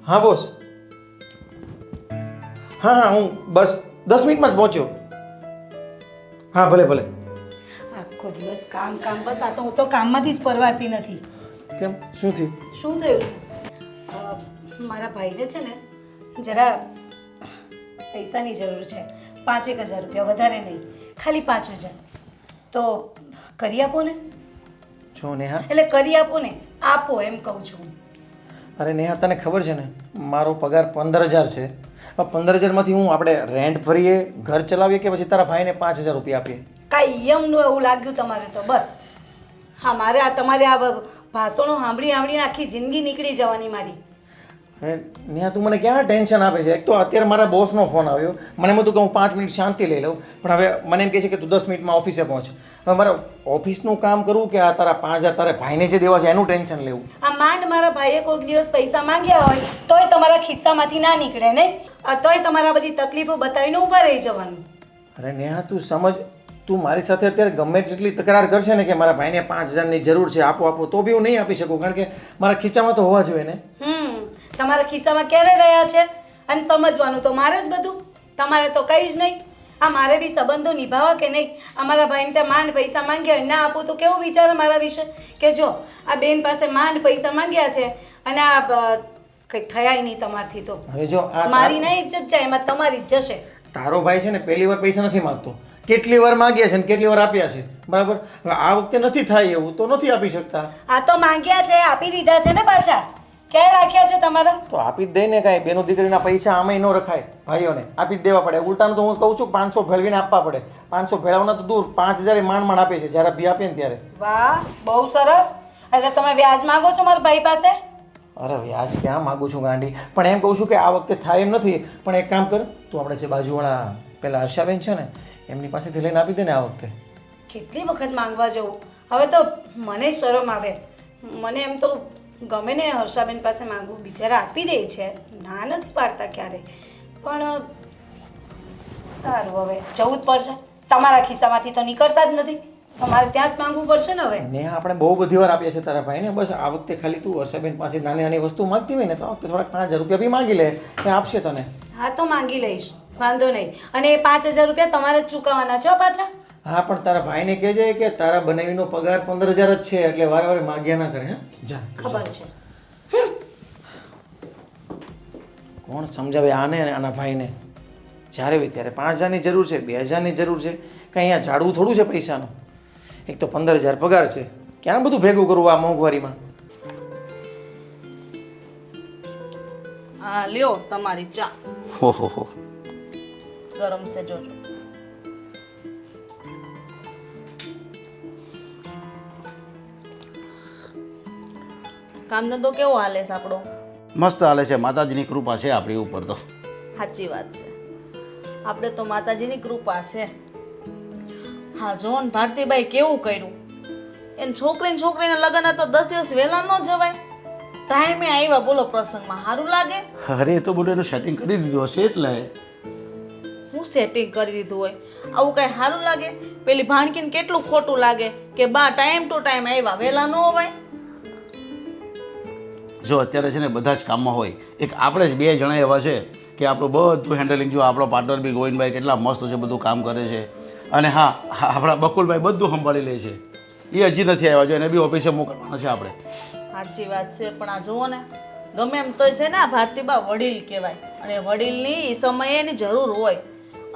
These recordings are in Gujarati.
હા બોસ. હા હા, હું બસ 10 મિનિટમાં જ પહોંચ્યો. હા ભલે ભલે. આખો દિવસ કામ કામ, બસ આ તો હું તો કામમાંથી જ પરવારતી નથી. કેમ, શું થયું? શું થયું? મારા ભાઈને છે ને જરા પૈસાની જરૂર છે. 5,000 રૂપિયા, વધારે નહીં, ખાલી 5,000. તો કરી આપો ને. જો નેહા, એટલે કરી આપો ને, આપો એમ કહું છું. અરે નેહા, તને ખબર છે ને મારો પગાર 15,000 છે. 15,000માંથી હું આપણે રેન્ટ ભરીએ, ઘર ચલાવીએ કે પછી તારા ભાઈને 5,000 રૂપિયા આપીએ? કાંઈ યમનું એવું લાગ્યું તમારે તો બસ. હા, મારે આ તમારે આ ભાષણો સાંભળીને આખી જિંદગી નીકળી જવાની મારી. અરે નેહા, તું મને ક્યાં ટેન્શન આપે છે? એક તો અત્યારે મારા બોસનો ફોન આવ્યો, મને એમ હતું કે હું 5 મિનિટ શાંતિ લઈ લઉં, પણ હવે મને એમ કહે છે કે તું 10 મિનિટમાં ઓફિસે પહોંચ. હવે મારે ઓફિસનું કામ કરવું કે આ તારા 5,000 તારે ભાઈને જે દેવા છે એનું ટેન્શન લેવું? આ માંડ મારા ભાઈએ કોઈક દિવસ પૈસા માંગ્યા હોય તોય તમારા ખિસ્સામાંથી ના નીકળે નહીં, તોય તમારા બધી તકલીફો બતાવીને ઊભા રહી જવાનું. અરે નેહા, તું સમજ, તું મારી સાથે અત્યારે ગમે તેટલી તકરાર કરશે ને કે મારા ભાઈને 5,000ની જરૂર છે, આપો આપો, તો બી હું નહીં આપી શકું, કારણ કે મારા ખીચામાં તો હોવા જોઈએ ને. તમારા ખિસ્સામાં ક્યારે રહ્યા છે? અને સમજવાનું તો મારે જ બધું, તમારે તો કંઈ જ નહીં. આ મારે બી સંબંધો નિભાવવા કે નહીં? અમારા ભાઈને ત્યાં માંડ પૈસા માંગ્યા હોય, ના આપું તો કેવું વિચારે મારા વિશે? કે જો આ બેન પાસે માંડ પૈસા માંગ્યા છે અને આ કંઈ થયા નહીં તમારથી, તો હવે જો મારી ના ઇજ્જત જાય, એમાં તમારી જ જશે. તારો ભાઈ છે ને પહેલી વાર પૈસા નથી માંગતો, કેટલી વાર માંગ્યા છે ને કેટલી વાર આપ્યા છે, બરાબર? હવે આ વખતે નથી થાય એવું, તો નથી આપી શકતા. આ તો માંગ્યા છે, આપી દીધા છે ને પાછા. ક્યારે રાખ્યા છે તમારા? તો આપી જ દઈ ને. કાંઈ બેનો દીકરીના પૈસા આમાંય ન રખાય, ભાઈઓને આપી જ દેવા પડે. ઉલટાનું તો હું કહું છું 500 ભેળવીને આપવા પડે. 500 ભેળવના તો દૂર, 5,000 માંડ માંડ આપે છે જ્યારે બી આપે ને ત્યારે. વાહ, બહુ સરસ. એટલે તમે વ્યાજ માંગો છો મારા ભાઈ પાસે? અરે વ્યાજ ક્યાં માગું છું ગાંડી, પણ એમ કહું છું કે આ વખતે થાય એમ નથી. પણ એક કામ કર, તું આપણે જે બાજુવાળા પેલા હર્ષાબેન છે ને એમની પાસેથી લઈને આપી દે ને આ વખતે. કેટલી વખત માંગવા જવું? હવે તો મને શરમ આવે. મને એમ તો ગમે ને હર્ષાબેન પાસે માંગવું, બિચારા આપી દે છે, ના નથી પાડતા ક્યારેય. પણ સારું, હવે જવું જ પડશે. તમારા ખિસ્સામાંથી તો નીકળતા જ નથી, તમારે ત્યાં જ માંગવું પડશે ને હવે. ને આપણે બહુ બધી વાર આપ્યા છે તારા ભાઈને, બસ આ વખતે ખાલી તું હર્ષાબેન પાસે નાની નાની વસ્તુ માંગતી હોય ને તો આ વખતે થોડાક 5,000 રૂપિયા બી માંગી લે, એ આપશે તને. હા, તો માંગી લઈશ, વાંધો નહીં. અને એ 5,000 રૂપિયા તમારે જ ચૂકવવાના છે પાછા? હા, પણ તારા ભાઈને કહેજે કે તારા બનાવીનો પગાર 15,000 જ છે, એટલે વારે વારે માગ્યા ના કરે. હા, જા. ખબર છે. કોણ સમજાવે આને અને આના ભાઈને? જ્યારે હોય ત્યારે 5,000ની જરૂર છે, 2,000ની જરૂર છે, કંઈ અહીંયા ઝાડવું થોડું છે પૈસાનું? એક તો 15,000 પગાર છે, ક્યાં બધું ભેગું કરવું આ મોંઘવારીમાં? હા, લ્યો તમારી ચા. હો હો હો, ગરમ છે, જોજો. કામ ધંધો કેવો હાલે છે આપણો? મસ્ત હાલે છે, માતાજીની કૃપા છે આપણી ઉપર તો. સાચી વાત છે, આપણે તો માતાજીની કૃપા છે. હા, જો ને ભારતીભાઈ કેવું કર્યું. એને છોકરીના લગ્ન હતો, 10 દિવસ વહેલા ન જવાય, ટાઈમે આવ્યા, બોલો પ્રસંગમાં. સારું લાગે? અરે એ તો બધું એનું સેટિંગ કરી દીધું હશે એટલે. હું સેટિંગ કરી દીધું હોય, આવું કાંઈ સારું લાગે? પેલી ભાણકીને કેટલું ખોટું લાગે કે બા ટાઈમ ટુ ટાઈમ આવ્યા, વહેલા ન હોવાય? જો અત્યારે છે ને બધા જ કામમાં હોય, એક આપણે જ 2 જણા એવા છે કે આપણું બધું હેન્ડલિંગ. જો આપણો પાર્ટનર બી ગોવિંદભાઈ કેટલા મસ્ત છે, બધું કામ કરે છે. અને હા, આપણા બકુલભાઈ બધું સંભાળી લે છે. એ હજી નથી આવ્યા, જો એને બી ઓફિસે મોકલવાના છે આપણે. સાચી વાત છે, પણ આ જુઓ ને, ગમે એમ તોય છે ને આ ભારતીબા વડીલ કહેવાય, અને વડીલની એ સમયે એની જરૂર હોય,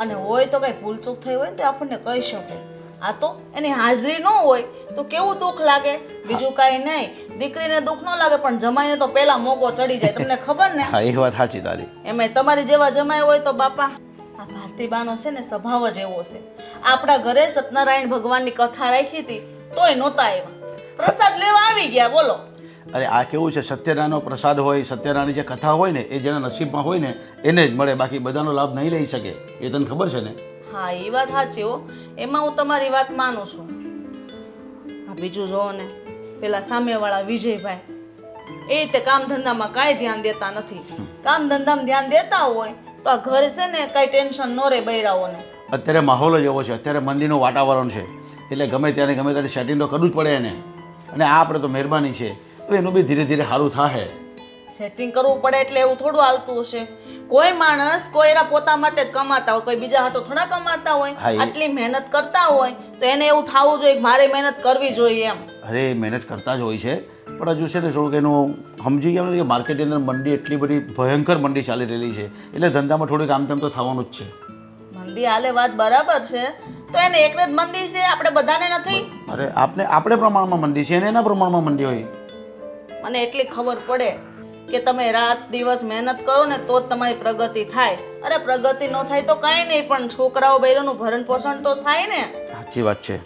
અને હોય તો કંઈ ભૂલચૂક થઈ હોય ને તો આપણને કહી શકે. આ તો એની હાજરી ન હોય તો કેવું દુઃખ લાગે. બીજું કાંઈ નહીં, દીકરીને દુઃખ ન લાગે પણ જમાઈને તો પહેલા મોકો ચડી જાય, તમને ખબર ને? હા, એ વાત સાચી તારી. એમાં તમારી જેવા જમાય હોય તો બાપા, આ ભારતીબાનો છે ને સ્વભાવ જ એવો છે. આપણા ઘરે સત્યનારાયણ ભગવાનની કથા રાખી હતી તોય નહોતા આવ્યા, પ્રસાદ લેવા આવી ગયા, બોલો. અરે આ કેવું છે, સત્યનારાયણનો પ્રસાદ હોય, સત્યનારાયણની જે કથા હોય ને એ જેના નસીબમાં હોય ને એને જ મળે, બાકી બધાનો લાભ નહીં લઈ શકે. એ તને ખબર છે ને? હા, એ વાત સાચી હો, એમાં હું તમારી વાત માનું છું. આ બીજું જોવો ને, પેલા સામેવાળા વિજયભાઈ, એ રીતે કામ ધંધામાં કાંઈ ધ્યાન દેતા નથી. કામ ધંધામાં ધ્યાન દેતા હોય તો આ ઘરે છે ને કાંઈ ટેન્શન ન રહે બૈરાઓને. અત્યારે માહોલ જ એવો છે, અત્યારે મંદિરનું વાતાવરણ છે, એટલે ગમે ત્યારે સેટિંગ તો કરવું જ પડે એને. અને આ આપણે તો મહેરબાની છે, તો એનું બી ધીરે ધીરે સારું થાય. સેટિંગ કરવું પડે એટલે એવું થોડું હાલતું હશે. કોઈ માણસ કોઈ એના પોતા માટે જ કમાતા હોય, કોઈ બીજા હાટો થોડા કમાતા હોય. હા, આટલી મહેનત કરતા હોય તો એને એવું થવું જોઈએ કે મારે મહેનત કરવી જોઈએ એમ. અરે મહેનત કરતા જ હોય છે, પણ હજુ છે ને થોડુંક એનું સમજી ગયા કે માર્કેટની અંદર મંડી એટલી બધી ભયંકર મંડી ચાલી રહેલી છે, એટલે ધંધામાં થોડીક આમ તેમ તો થવાનું જ છે. મંદી હાલે વાત બરાબર છે, તો એને એકને જ મંદી છે, આપણે બધાને નથી. અરે આપણે પ્રમાણમાં મંડી છે અને એના પ્રમાણમાં મંડી હોય. મને એટલી ખબર પડે કે તમે રાત દિવસ મહેનત કરો ને તો જ તમારી પ્રગતિ થાય. અરે પ્રગતિ ન થાય તો કાંઈ નહીં, પણ છોકરાઓ બૈરોનું ભરણ પોષણ તો થાય ને. સાચી વાત છે,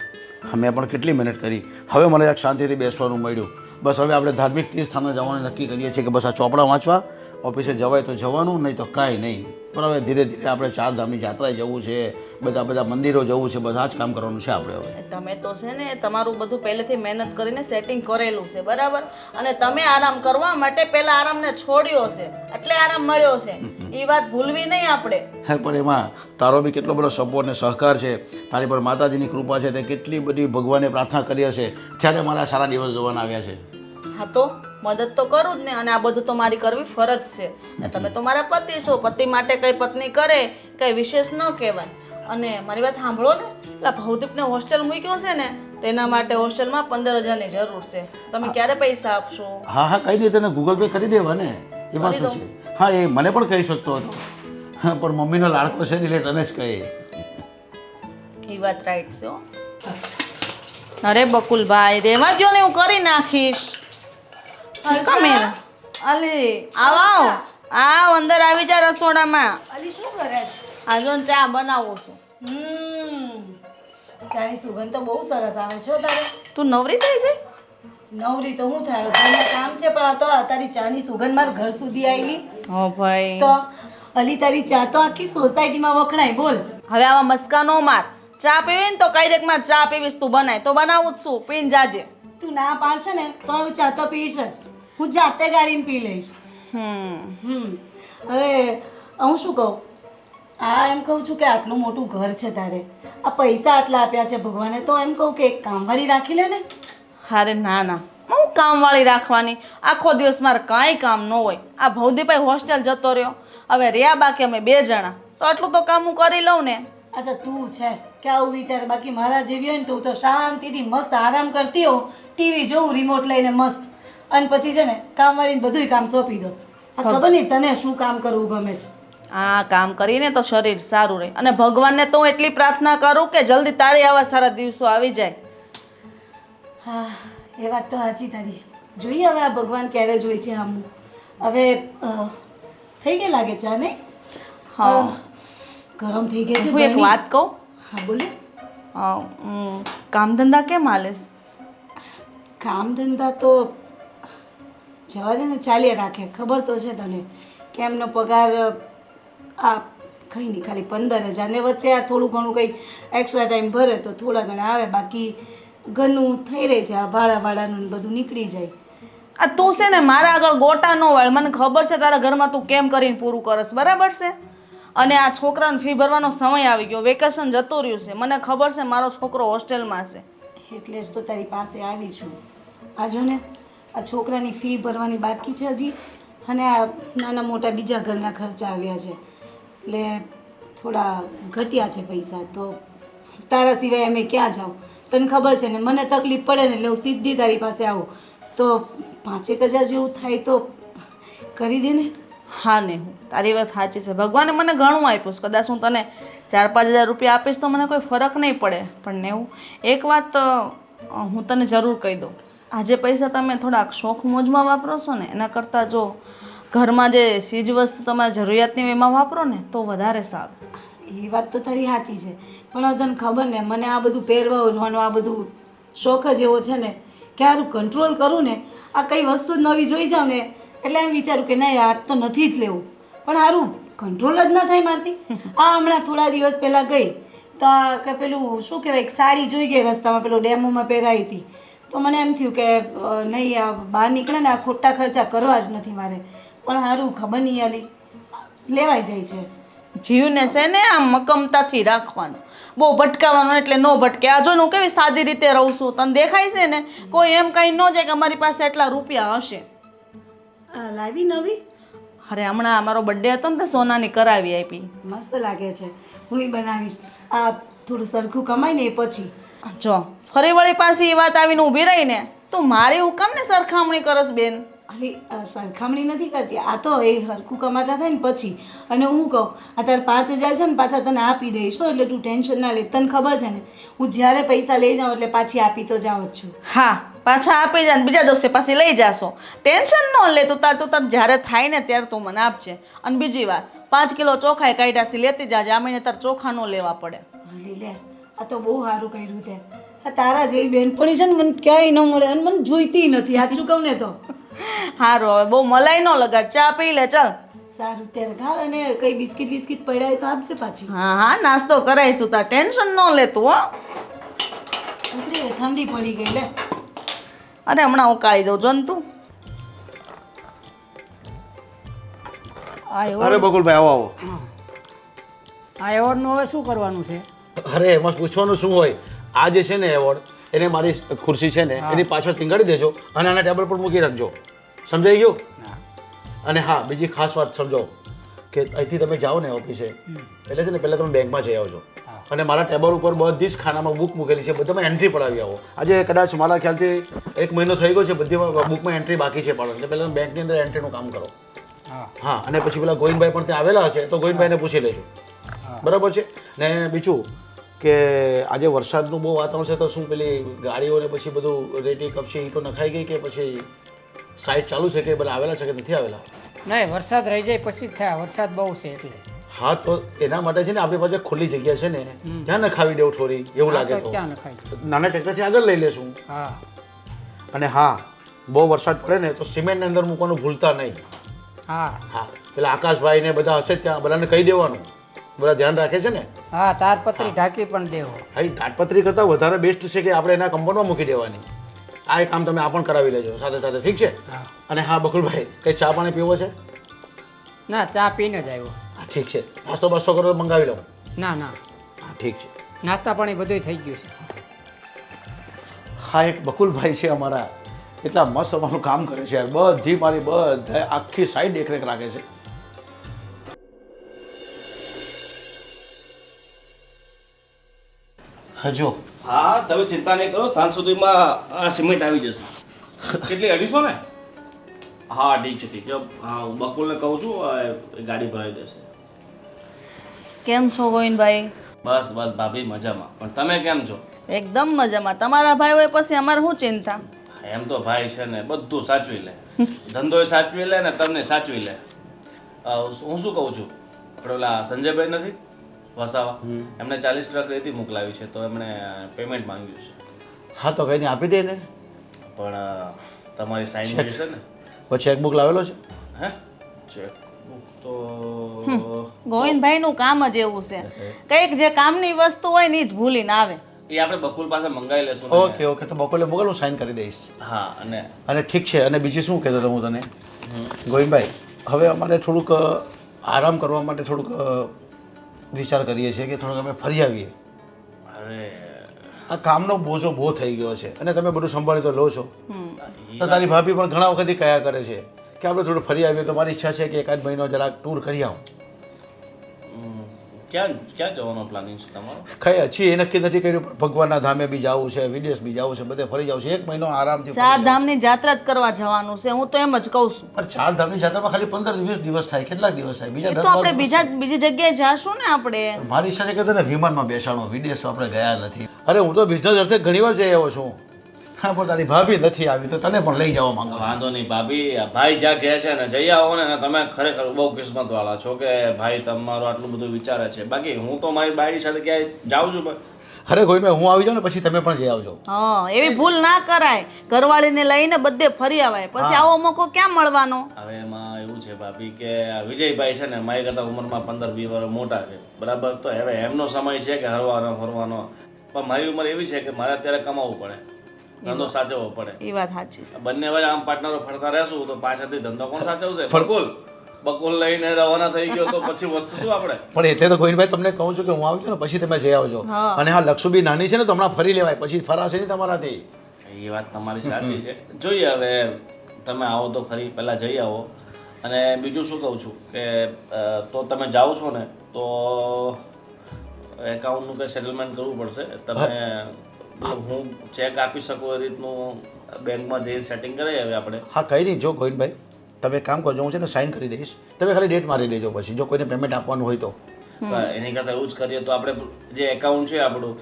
અમે પણ કેટલી મહેનત કરી. હવે મને એક શાંતિથી બેસવાનું મળ્યું. બસ હવે આપણે ધાર્મિક તીર્થસ્થાને જવાનું નક્કી કરીએ છીએ કે બસ આ ચોપડા વાંચવા, ઓફિસે જવાય તો જવાનું, નહીં તો કાંઈ નહીં. પણ હવે ધીરે ધીરે આપણે ચારધામની યાત્રાએ જવું છે, બધા મંદિરો જવું છે, બધા જ કામ કરવાનું છે આપણે હવે. તમે તો છે ને તમારું બધું પહેલેથી મહેનત કરીને સેટિંગ કરેલું છે બરાબર, અને તમે આરામ કરવા માટે પહેલા આરામને છોડ્યો છે એટલે આરામ મળ્યો છે. એ વાત ભૂલવી નહીં આપણે. હે પણ એમાં તારો બી કેટલો બધો સપોર્ટ ને સહકાર છે, તારી પર માતાજીની કૃપા છે, તે કેટલી બધી ભગવાને પ્રાર્થના કરી હશે ત્યારે મારા સારા દિવસ જોવાના આવ્યા છે. હા તો મદદ તો કરું જ ને, અને આ બધું તો મારી કરવી ફરજ છે. ને તમે તો મારા પતિ છો, પતિ માટે કઈ પત્ની કરે કઈ વિશેષ ન કહેવાય. અને મારી વાત સાંભળો ને, પેલા ભવદીપને હોસ્ટેલ મૂક્યો છે ને, તેના માટે હોસ્ટેલમાં 15,000ની જરૂર છે. તમે ક્યારે પૈસા આપશો? હા કંઈ નહીં, તને ગૂગલ પે કરી દેવા ને, એમાં શું છે. હા એ મને પણ કહી શકતો હતો, હા પણ મમ્મીનો લાડકો છે ને એટલે તને જ કહે. એ વાત રાઈટ છે હો. અરે બકુલભાઈ રેવા દ્યો ને, હું કરી નાખીશ. કમેરા અલી આવ આવ અંદર આવી જા રસોડામાં. અલી શું કરે છે? આ જો ને ચા બનાવું છું. ચાની સુગંધ તો બહુ સરસ આવે છે હો તારે. તું નવરી થઈ ગઈ? નવરી તો હું થાય, ઘરના કામ છે, પણ આ તો તારી ચાની સુગંધ મારા ઘર સુધી આવી. હો ભાઈ, તો અલી તારી ચા તો આખી સોસાયટીમાં વખણાય. બોલ હવે આવા મસ્કા નો માર. ચા પીવી ને તો કઈ માં ચા પીવીશ, તું બનાય તો બનાવું જ છું, પીને જાજે. તું ના પાડશે ને તો હું ચા તો પીશ જ, હું જાતે ગાડીને પી લઈશ. હવે હું શું કહું, આ એમ કહું છું કે આટલું મોટું ઘર છે તારે, આ પૈસા આટલા આપ્યા છે ભગવાને, તો એમ કહું કે એક કામવાળી રાખી લે ને. અરે ના ના, હું કામવાળી રાખવાની? આખો દિવસ મારે કાંઈ કામ ન હોય. આ ભવદીભાઈ હોસ્ટેલ જતો રહ્યો, હવે રહ્યા બાકી અમે 2 જણા, તો આટલું તો કામ હું કરી લઉં ને. આ તો તું છે કે આવું વિચાર, બાકી મારા જેવી હોય ને તો હું તો શાંતિથી મસ્ત આરામ કરતી હોઉં, ટીવી જોઉં રિમોટ લઈને મસ્ત, અને પછી છે ને કામવાળીને બધુંય કામ સોંપી દો. આ ખબર નહીં તને શું કામ કરવું ગમે છે. આ કામ કરીને તો શરીર સારું રહે, અને ભગવાનને તો હું એટલી પ્રાર્થના કરું કે જલ્દી તારે આવા સારા દિવસો આવી જાય. હા એ વાત તો સાચી તારી. જોઈએ હવે આ ભગવાન ક્યારે જોઈ છે આમનું. હવે થઈ ગઈ લાગે ચા ને? હા ગરમ થઈ ગઈ છે. હું એક વાત કહું? હા બોલે. કામ ધંધા કેમ હાલે? કામ ધંધા તો જવા દે ને, ચાલ્યા રાખે. ખબર તો છે તને કે એમનો પગાર આ કંઈ નહીં, ખાલી 15,000 ને વચ્ચે આ થોડું ઘણું કંઈક એક્સ્ટ્રા ટાઈમ ભરે તો થોડા ઘણા આવે, બાકી ઘરનું થઈ રહે છે, આ ભાડાનું બધું નીકળી જાય. આ તું છે ને મારા આગળ ગોટા ન વાળ, મને ખબર છે તારા ઘરમાં તું કેમ કરીને પૂરું કરસ, બરાબર છે. અને આ છોકરાને ફી ભરવાનો સમય આવી ગયો, વેકેશન જતું રહ્યું છે, મને ખબર છે મારો છોકરો હોસ્ટેલમાં છે, એટલે જ તો તારી પાસે આવી છું. આ જો ને આ છોકરાની ફી ભરવાની બાકી છે હજી, અને આ નાના મોટા બીજા ઘરના ખર્ચા આવ્યા છે, એટલે થોડા ઘટ્યા છે પૈસા. તો તારા સિવાય અમે ક્યાં જાઉં, તને ખબર છે ને, મને તકલીફ પડે ને એટલે હું સીધી તારી પાસે આવું. તો 5,000 જેવું થાય તો કરી દે ને. હા ને, હું તારી વાત સાચી છે, ભગવાને મને ઘણું આપ્યું છે, કદાચ હું તને 4-5 હજાર રૂપિયા આપીશ તો મને કોઈ ફરક નહીં પડે, પણ નેવું એક વાત હું તને જરૂર કહી દઉં, આજે પૈસા તમે થોડાક શોખ મોજમાં વાપરો છો ને એના કરતાં જો ઘરમાં જે ચીજ વસ્તુ તમારી જરૂરિયાતની એમાં વાપરો ને તો વધારે સારું. એ વાત તો તારી સાચી છે, પણ તને ખબર ને મને આ બધું પહેરવા ઉજવાનું આ બધું શોખ જ એવો છે ને કે સારું કંટ્રોલ કરું ને, આ કઈ વસ્તુ નવી જોઈ જાઉં ને એટલે એમ વિચારું કે નહીં આ તો નથી જ લેવું, પણ સારું કંટ્રોલ જ ના થાય મારથી. આ હમણાં થોડા દિવસ પહેલાં ગઈ તો આ કે પેલું શું કહેવાય, એક સાડી જોઈ ગઈ રસ્તામાં, પેલું ડેમોમાં પહેરાવી હતી, તો મને એમ થયું કે નહીં આ બહાર નીકળે ને આ ખોટા ખર્ચા કરવા જ નથી મારે, પણ સારું ખબર નહીં આલી લેવાઈ જાય છે. જીવને છે ને આમ મક્કમતાથી રાખવાનું, બહુ ભટકાવાનું એટલે ન ભટકે. આ જો હું કેવી સાદી રીતે રહું છું, તને દેખાય છે ને, કોઈ એમ કંઈ ન જાય કે અમારી પાસે એટલા રૂપિયા હશે. લાવી નવી અરે હમણાં અમારો બર્થડે હતો ને તો સોનાની કરાવી આપી. મસ્ત લાગે છે. હું ય બનાવીશ. આ થોડું સરખું કમાય ને એ પછી. જો ફરી વળી પાછી એ વાત આવીને ઊભી રહી ને તું મારી હું કામ ને સરખામણી કરસ બેન? અલી સરખામણી નથી કરતી. આ તો એ હરખું કમાતા થાય ને પછી. અને હું કહું આ તાર 5000 છે ને પાછા તને આપી દઈશ હો, એટલે તું ટેન્શન ના લે. તને ખબર છે ને હું જ્યારે પૈસા લઈ જાઉં એટલે પાછી આપી તો જાઉં જ છું. હા પાછા આપી જાય ને બીજા દિવસે પાછી લઈ જાશો. ટેન્શન ન લે તું તાર જ્યારે થાય ને ત્યારે તું મને આપજે. અને બીજી વાત 5 કિલો ચોખાઈ કાઢ્યાસી લેતી જાજે. આ મહિને તાર ચોખા ન લેવા પડે. અલી લે આ તો બહુ સારું કર્યું તે. આ તારા જેવી બેનપણી છે ને મને ક્યાંય ન મળે અને મને જોઈતી નથી. સાચું કહું ને તો. સારું હવે બહુ મલાઈ ન લગાડ, ચા પી લે ચાલ. સારું ત્યારે ઘર અને કઈ બિસ્કિટ બિસ્કિટ પડ્યા હોય તો આપજે પાછી. હા હા નાસ્તો કરાવીશું તાર ટેન્શન ન લેતું હો. ઉપરી ઠંડી પડી ગઈ લે. અરે હમણાં ઉકાળી દઉં જો ને તું. અરે બકુલભાઈ આવો આવો. આ એવોર્ડનું હવે શું કરવાનું છે? અરે એમાં પૂછવાનું શું હોય, આ જે છે ને એવોર્ડ એને મારી ખુરશી છે ને એની પાછળ ટીંગાડી દેજો અને આના ટેબલ પર મૂકી રાખજો. સમજાઈ ગયું? અને હા બીજી ખાસ વાત સમજો કે અહીંથી તમે જાઓ ને ઓફિસે એટલે છે ને પહેલાં તમે બેંકમાં જઈ આવજો અને મારા ટેબલ ઉપર બધી જ ખાનામાં બુક મૂકેલી છે બધામાં એન્ટ્રી પડાવી આવો. આજે કદાચ મારા ખ્યાલથી 1 મહિનો થઈ ગયો છે, બધી બુકમાં એન્ટ્રી બાકી છે પણ એટલે પહેલાં તમે બેંકની અંદર એન્ટ્રીનું કામ કરો. હા અને પછી પેલા ગોવિંદભાઈ પણ ત્યાં આવેલા હશે તો ગોવિંદભાઈને પૂછી લેજો. બરાબર છે ને? બીજું કે આજે વરસાદનું બહુ વાતાવરણ છે તો શું પેલી ગાડીઓને પછી બધું રેતી કપચી તો નખાઈ ગઈ કે પછી સાઈડ ચાલુ છે કે બધા આવેલા છે કે નથી આવેલા? નહીં, વરસાદ રહી જાય પછી જ થાય. વરસાદ બહુ છે એટલે. હા તો એના માટે છે ને આપણી પાસે ખુલ્લી જગ્યા છે ને ત્યાં નખાવી દેવું થોડી એવું લાગે તો ક્યાં નખાય? નાના ટ્રેક્ટરથી આગળ લઈ લેશું. હા અને હા બહુ વરસાદ પડે ને તો સિમેન્ટની અંદર મૂકવાનું ભૂલતા નહીં. હા હા પેલા આકાશભાઈ ને બધા હશે ત્યાં બધાને કહી દેવાનું, બધા ધ્યાન રાખે છે ને. હા તાજપત્રી ઢાંકી પણ દેવો. હા એ તાટપત્રી કરતાં વધારે બેસ્ટ છે કે આપણે એના કમ્પાઉન્ડમાં મૂકી દેવાની. આ એક કામ તમે આ પણ કરાવી લેજો સાથે સાથે, ઠીક છે? અને હા બકુલભાઈ કંઈ ચા પાણી પીવો છે? ના, ચા પીને જ આવ્યો. હા ઠીક છે. નાસ્તો બાસ્તો કરો તો મંગાવી લઉં. ના ના, હા ઠીક છે. નાસ્તા પાણી બધું થઈ ગયું છે. હા એક બકુલભાઈ છે અમારા, એટલા મસ્ત અમારું કામ કરે છે યાર. બધી મારી બધા આખી સાઈડ દેખરેખ રાખે છે. હજો હા તમે ચિંતા નહીં કરો, સાંજ સુધીમાં આ સિમેન્ટ આવી જશે. કેટલી 250 ને? હા ઠીક છે ઠીક છે. હા હું બકુલને કહું છું ગાડી ભરાઈ દેશે. કેમ છો ગોવિંદભાઈ? બસ બસ ભાભી મજામાં. પણ તમે કેમ છો? એકદમ મજામાં. તમારા ભાઈ હોય પછી અમારે શું ચિંતા? એમ તો ભાઈ છે ને બધું સાચવી લે, ધંધોય સાચવી લે ને તમને સાચવી લે. હું શું કહું છું, આપણે ઓલા સંજયભાઈ નથી વસાવા, એમને 40 ટ્રક રેતી મોકલાવી છે તો એમણે પેમેન્ટ માંગ્યું છે. હા તો કંઈ નહીં આપી દે ને. પણ તમારી સાઈન જોઈશે ને. પછી ચેકબુક લાવેલો છે? હે ચેકબુક તો ગોવિંદભાઈનું કામ જ એવું છે, કંઈક જે કામની વસ્તુ હોય ને એ જ ભૂલીને આવે. એ આપણે બકુલ પાસે મંગાવી લેશું ને. ઓકે ઓકે તો બપોરે મોકલ, હું સાઈન કરી દઈશ. હા અને ઠીક છે. અને બીજું શું કહેતો હતો હું તને ગોવિંદભાઈ, હવે અમારે થોડુંક આરામ કરવા માટે થોડુંક વિચાર કરીએ છીએ કે થોડુંક અમે ફરી આવીએ. અરે આ કામનો બોજો બહુ થઈ ગયો છે અને તમે બધું સંભાળી તો લો છો. તો તારી ભાભી પણ ઘણા વખતથી કયા કરે છે કે આપણે થોડું ફરી આવીએ. તો મારી ઈચ્છા છે કે 1 મહિનો જરાક ટૂર કરી આવું. ક્યાં ક્યાં જવાનો પ્લાનિંગ છે તમારો? કઈ હજી એ નક્કી નથી કર્યું પણ ભગવાનના ધામે બી જવું છે, વિદેશ બી જવું છે, બધે ફરી જવું છે. 1 મહિનો આરામથી ફરી 4 જવું છે. ધામની જાત્રા જ કરવા જવાનું છે. હું તો એમ જ કહું છું. પણ 4 ધામની જાત્રામાં ખાલી 15-20 દિવસ થાય. કેટલાક દિવસ થાય? બીજા એ તો 10 આપણે બીજી જગ્યાએ જાશું ને આપણે. મારી ઈચ્છા છે કે તને વિમાનમાં બેસાડો. વિદેશ આપણે ગયા નથી. અરે હું તો બિઝનેસ અર્થે ઘણીવાર જઈ આવ્યો છું. હા પણ તારી ભાભી નથી આવી તો તને પણ લઈ જવા માંગુ છું. વાંધો નહીં ભાભી, આ ભાઈ જ્યાં કહે છે ને જઈ આવો ને. તમે ખરેખર બહુ કિસ્મત વાળા છો કે ભાઈ તમારું આટલું બધું વિચારે છે. બાકી હું તો મારી બાયડી સાથે ક્યાંય જાઉં છું ભાઈ. અરે કોઈ હું આવી જાઉં ને પછી તમે પણ જઈ આવજો. હા એવી ભૂલ ના કરાય. ઘરવાળીને લઈને બધે ફરી આવાય, પછી આવો મોકો ક્યાં મળવાનો? હવે એમાં એવું છે ભાભી કે આ વિજયભાઈ છે ને મારી કરતાં ઉંમરમાં 15-20 વર્ષ મોટા છે બરાબર. તો હવે એમનો સમય છે કે હરવાનો ફરવાનો, પણ મારી ઉંમર એવી છે કે મારે અત્યારે કમાવવું પડે, ધંધો સાચવવો પડે. એ વાત સાચી છે. બંને વચ્ચે આમ પાર્ટનરો ફરતા રહેશું તો પાછળથી ધંધો કોણ સાચવશે? બકુલ લઈને રવાના થઈ ગયો તો પછી વસ્તુ શું આપણે? પણ એટલે તો ગોવિંદભાઈ તમને કહું છું કે હું આવી જાઉં ને પછી તમે જઈ આવજો. અને હા લક્ષુબી નાની છે ને તો હમણાં ફરી લેવાય, પછી ફરાશે નહીં તમારાથી. એ વાત તમારી સાચી છે. જોઈએ હવે તમે આવો તો ખરી, પહેલાં જઈ આવો. અને બીજું શું કહું છું કે તો તમે જાઓ છો ને તો એકાઉન્ટનું કંઈ સેટલમેન્ટ કરવું પડશે. તમે હું ચેક આપી શકું એ રીતનું બેંકમાં જઈને સેટિંગ કરાવી આવે આપણે. હા કંઈ નહીં, જો ગોવિંદભાઈ તમે એક કામ કરજો, હું છે ને સાઇન કરી દઈશ, તમે ખાલી ડેટ મારી લેજો પછી જો કોઈને પેમેન્ટ આપવાનું હોય તો. એની કરતાં એવું જ કરીએ તો આપણે જે એકાઉન્ટ છે આપણું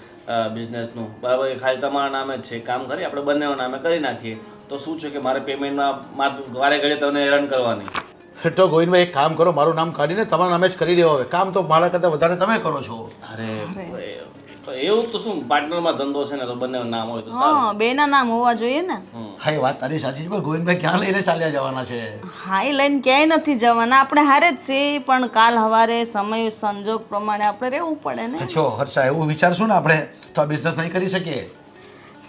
બિઝનેસનું, બરાબર, એ ખાલી તમારા નામે જ છે. કામ કરી આપણે બંનેના નામે કરી નાખીએ તો શું છે કે મારે પેમેન્ટમાં વારે ઘડીએ તમને હેરાન કરવાની. તો ગોવિંદભાઈ એક કામ કરો, મારું નામ કાઢીને તમારા નામે જ કરી દેવો. હવે કામ તો મારા કરતાં વધારે તમે કરો છો. અરે તો એવું તો શું, પાર્ટનરમાં ધંધો છે ને તો બંને નામ હોય તો સારું. હા, બેના નામ હોવા જોઈએ ને. હા એ વાત તારી સાચી છે, પણ ગોવિંદભાઈ ક્યાં લઈને ચાલ્યા જવાના છે? હા, એ લઈને ક્યાંય નથી જવાના, આપણે હારે જ છીએ, પણ કાલ સવારે સમય સંજોગ પ્રમાણે આપણે રહેવું પડે ને. જો હર્ષા એવું વિચારશું ને આપણે તો આ બિઝનેસ નહીં કરી શકીએ.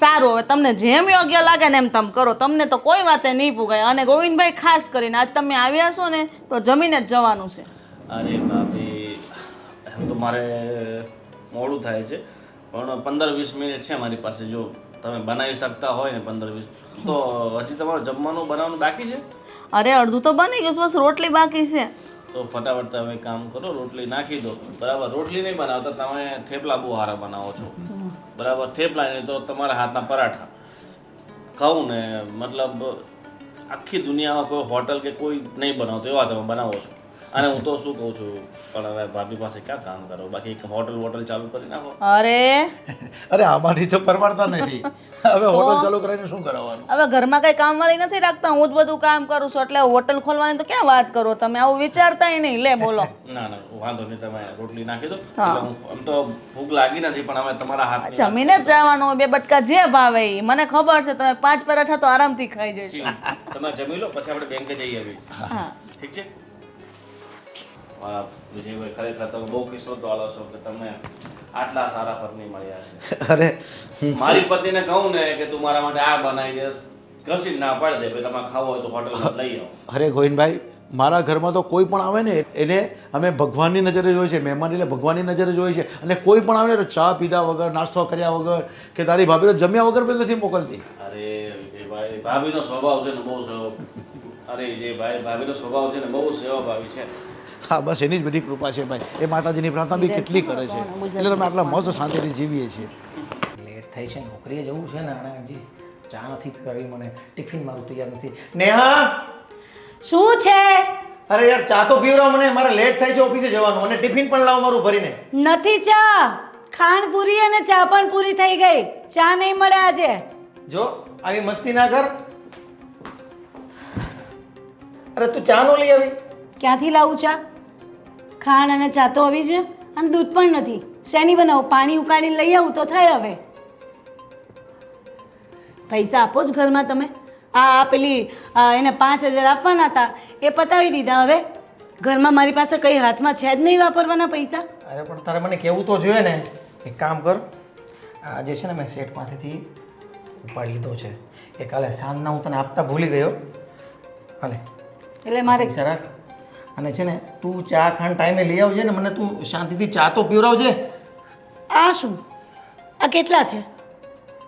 સારું, હવે તમને જેમ યોગ્ય લાગે ને એમ તમે કરો, તમને તો કોઈ વાતે નહીં પૂગાય. અને ગોવિંદભાઈ ખાસ કરીને આજ તમે આવ્યા છો ને તો જમીને જ જવાનું છે. અરે ભાભી, એમ તો મારે મોડું થાય છે, પણ 15-20 મિનિટ છે મારી પાસે. જો તમે બનાવી શકતા હોય ને 15-20, તો હજી તમારું જમવાનું બનાવવાનું બાકી છે? અરે અડધું તો બની ગયું છે, બસ રોટલી બાકી છે. તો ફટાફટ તમે કામ કરો, રોટલી નાખી દો. બરાબર, રોટલી નહીં બનાવતા, તમે થેપલા બહુ સારા બનાવો છો. બરાબર, થેપલા નહીં તો તમારા હાથના પરાઠા. કહું ને મતલબ આખી દુનિયામાં કોઈ હોટલ કે કોઈ નહીં બનાવતો એવા તમે બનાવો છો. અને હું તો શું કહું છું, પણ હવે ભાભી પાસે ક્યાં કામ કરો, બાકી હોટલ ચાલુ કરી નાખો. અરે આમાંથી તો પરમાડતા નથી. હવે હોટલ ચાલુ કરીને શું કરાવવાનું? હવે ઘરમાં કઈ કામવાળી નથી રાખતા, હું જ બધું કામ કરું છું, એટલે હોટલ ખોલવાની તો ક્યાં વાત કરો તમે, આવું વિચારતાય નહીં. લે બોલો. ના ના વાંધો નહીં, તમે રોટલી નાખી દો. આમ તો ભૂખ લાગી નથી, પણ હવે તમારા હાથ જમીને જ જવાનું હોય, 2 બટકા જે ભાવે ઈ. મને ખબર છે તમે 5 પરાઠા તો આરામથી ખાઈ જશો. તમે જમી લો, પછી આપણે બેંકે જઈ આવીએ. હા, ઠીક છે. વિજયભાઈ, ખરેખર તમે બહુ કિસ્મત વાળો છો કે તમને આટલા સારા પત્ની મળ્યા છે. અરે મારી પત્નીને કહું ને કે તું મારા માટે આ બનાવી દે, ઘસી ના પાડી દે, ભાઈ તમારે ખાવું હોય તો હોટલમાં લઈ આવો. અરે ગોવિંદભાઈ, મારા ઘરમાં તો કોઈ પણ આવે ને એને અમે ભગવાનની નજરે જોઈએ છે, મહેમાન એટલે ભગવાનની નજરે જોઈએ છે. અને કોઈ પણ આવે ને તો ચા પીધા વગર, નાસ્તો કર્યા વગર કે તારી ભાભી તો જમ્યા વગર પણ નથી મોકલતી. અરે વિજયભાઈ, ભાભીનો સ્વભાવ છે ને બહુ અરે વિજયભાઈ, ભાભીનો સ્વભાવ છે ને બહુ સેવાભાવી છે. હા બસ એની જ બધી કૃપા છે ભાઈ. એ માતાજીની પ્રાર્થના બી કેટલી કરે છે, એટલે તમે આટલા મસ્ત શાંતિથી જીવીએ છીએ. લેટ થાય છે, નોકરીએ જવું છે ને, અને હજી ચા નથી પીવાવી, મને ટિફિન મારું તૈયાર નથી. નેહા, શું છે? અરે યાર ચા તો પીવરાવ મને, મારે લેટ થાય છે ઓફિસે જવાનું, અને ટિફિન પણ લાવ મારું ભરીને. નથી ચા, ખાંડ પૂરી અને ચા પણ પૂરી થઈ ગઈ, ચા નહીં મળે આજે. જો આવી મસ્તી ના કર. અરે તું ચા નો લઈ આવી? ક્યાંથી લાવું ચા? ખાંડ અને ચા તો આવી છે, અને દૂધ પણ નથી. શેની બનાવું? પાણી ઉકાળીને લઈ આવું તો થાય. હવે પૈસા આપો જ ઘરમાં તમે. પેલી એને 5000 આપવાના હતા, એ પતાવી દીધા. હવે ઘરમાં મારી પાસે કઈ હાથમાં છે જ નહીં વાપરવાના પૈસા. અરે પણ તારે મને કહેવું તો જોઈએ ને. એક કામ કર, આજે છે ને મેં શેઠ પાસેથી ઉપાડી લીધો છે. એ કાલે સાંજના હું તને આપતા ભૂલી ગયો. હાલે એટલે મારે પૈસા રાખ, અને છે ને તું ચા ખાંડ ટાઈમે લઈ આવજે ને, મને તું શાંતિથી ચા તો પીવડાવજે. આ શું? આ કેટલા છે?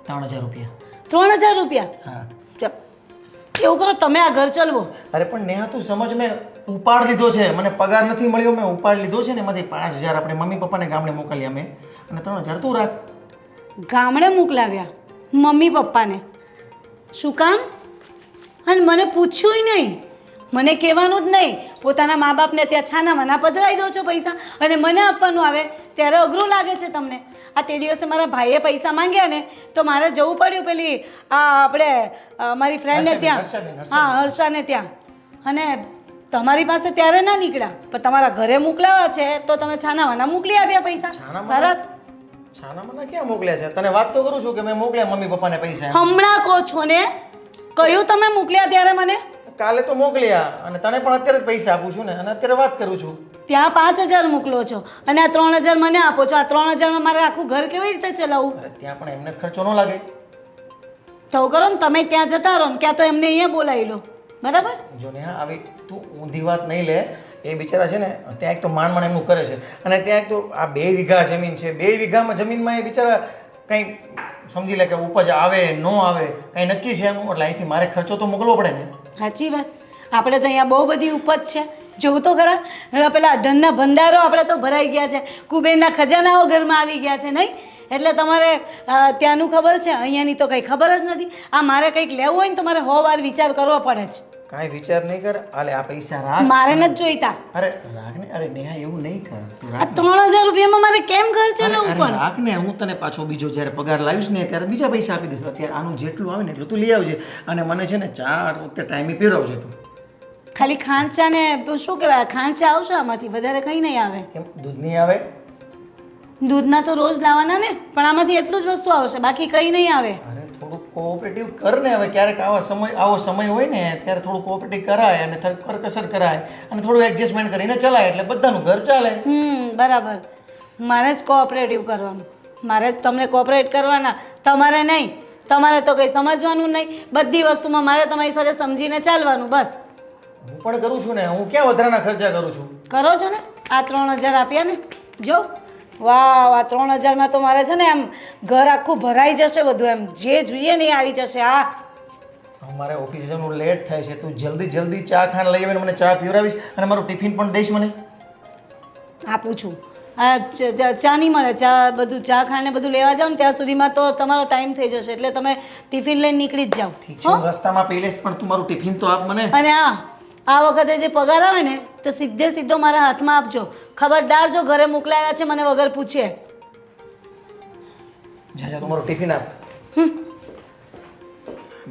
3000 રૂપિયા. 3000 રૂપિયા? હા. એવું કરો તમે, આ ઘર ચલવો. અરે પણ નેહા તું સમજ, મેં ઉપાડ લીધો છે, મને પગાર નથી મળ્યો, મેં ઉપાડ લીધો છે ને, એમાંથી 5000 આપણે મમ્મી પપ્પાને ગામડે મોકલ્યા મેં, અને 3000 તું રાખ. ગામડે મોકલાવ્યા મમ્મી પપ્પાને? શું કામ? અને મને પૂછ્યું નહીં, મને કહેવાનું જ નહીં. પોતાના મા બાપને ત્યાં છાના માના પધરાવી દો છો પૈસા, અને મને આપવાનું આવે ત્યારે અઘરું લાગે છે તમને. આ તે દિવસે મારા ભાઈએ પૈસા માંગ્યા ને તો મારે જવું પડ્યું પેલી આપણે મારી ફ્રેન્ડને ત્યાં, હા હર્ષાને ત્યાં, અને તમારી પાસે ત્યારે ના નીકળ્યા, પણ તમારા ઘરે મોકલાવા છે તો તમે છાના માના મોકલી આવ્યા પૈસા. સરસ. છાના માના ક્યાં મોકલ્યા છે? તને વાત તો કરું છું કે મેં મોકલ્યા મમ્મી પપ્પાને પૈસા. હમણાં કહો છો ને, કયું તમે મોકલ્યા ત્યારે મને? કાલે તો મોકલ્યા, અને તને પણ અત્યારે જ પૈસા આપું છું ને, અને અત્યારે વાત કરું છું. ત્યાં 5000 મોકલો છો અને આ 3000 મને આપો છો. આ 3000 માં મારે આખું ઘર કેવી રીતે ચલાવવું? અરે ત્યાં પણ એમને ખર્ચો ન લાગે. તો કરો ને, તમે ત્યાં જતા રહો ને, ક્યાં તો એમને અહીંયા બોલાવી લો. બરાબર? જો ને આવી તું ઊંધી વાત નહીં લે. એ બિચારા છે ને ત્યાં એક તો માંડ એમનું કરે છે, અને ત્યાં એક તો આ 2 વીઘા જમીન છે. 2 વીઘામાં જમીનમાં એ બિચારા કંઈ સમજી લે કે ઉપજ આવે ન આવે કંઈ નક્કી છે એનું, એટલે અહીંથી મારે ખર્ચો તો મોકલવો પડે ને. સાચી વાત. આપણે તો અહીંયા બહુ બધી ઉપજ છે, જોવું તો ખરા. હવે પેલા ધનના ભંડારો આપણે તો ભરાઈ ગયા છે, કુબેરના ખજાનાઓ ઘરમાં આવી ગયા છે નહીં. એટલે તમારે ત્યાંનું ખબર છે, અહીંયાની તો કંઈ ખબર જ નથી. આ મારે કંઈક લેવું હોય ને તો મારે 100 વાર વિચાર કરવો પડે છે. કાંઈ વિચાર નહીં કર, આલે આ પૈસા રાખ. મારે નથી જોઈતા. અરે રાખ ને, અરે નેહા એવું નહીં કર, તું આ રાખ. 3000 રૂપિયામાં મારે કેમ ખર્ચે લેવું અરે પણ? રાખ ને, હું તને પાછો બીજો જ્યારે પગાર લાવીશ ને ત્યારે બીજા પૈસા આપી દઈશ. અત્યારે આનું જેટલું આવે ને એટલું તું લઈ આવજે. અને મને છે ને ચા વખતે ટાઈમે પીવડાવજે તું. ખાલી ખાંચા ને શું કહેવાય, ખાંચા આવશે આમાંથી, વધારે કંઈ નહીં આવે. કેમ દૂધ નહીં આવે? દૂધના તો રોજ લાવવાના ને, પણ આમાંથી એટલું જ વસ્તુ આવશે, બાકી કંઈ નહીં આવે. અરે થોડું કોઓપરેટિવ કર ને. હવે ક્યારેક આવો સમય હોય ને ત્યારે થોડું કોઓપરેટિવ કરાય અને કરકસર કરાય અને થોડું એડજસ્ટમેન્ટ કરીને ચલાય એટલે બધાનું ઘર ચાલે. બરાબર. મારે જ કોઓપરેટિવ કરવાનું, મારે જ તમને કોઓપરેટ કરવાના, તમારે નહીં. તમારે તો કંઈ સમજવાનું નહીં, બધી વસ્તુમાં મારે તમારી સાથે સમજીને ચાલવાનું બસ. હું પણ કરું છું ને, હું ક્યાં વધારાના ખર્ચા કરું છું? કરો છો ને. આ 3000 આપ્યા ને, જો વાહ, આ 3000માં તો મારે છે ને એમ ઘર આખું ભરાઈ જશે, બધું એમ જે જોઈએ ને એ આવી જશે. મારે ઓફિસે જવાનું લેટ થાય છે, તું જલ્દી ચા ખાને લઈ આવીને મને ચા પીવડાવીશ અને મારું ટિફિન પણ દઈશ મને. આપું છું. આ ચા નહીં મળે, ચા બધું ચા ખાને બધું લેવા જાવ ને ત્યાં સુધીમાં તો તમારો ટાઈમ થઈ જશે, એટલે તમે ટિફિન લઈને નીકળી જ જાઓ. ઠીક છે, હું રસ્તામાં પી લઈશ, પણ તું મારું ટિફિન તો આપ મને. અને આ વખતે જે પગાર આવે ને તો સીધો મારા હાથમાં આપજો. ખબરદાર જો ઘરે મોકલાવ્યા છે મને વગર પૂછે. જા તું મારું ટિફિન આપ.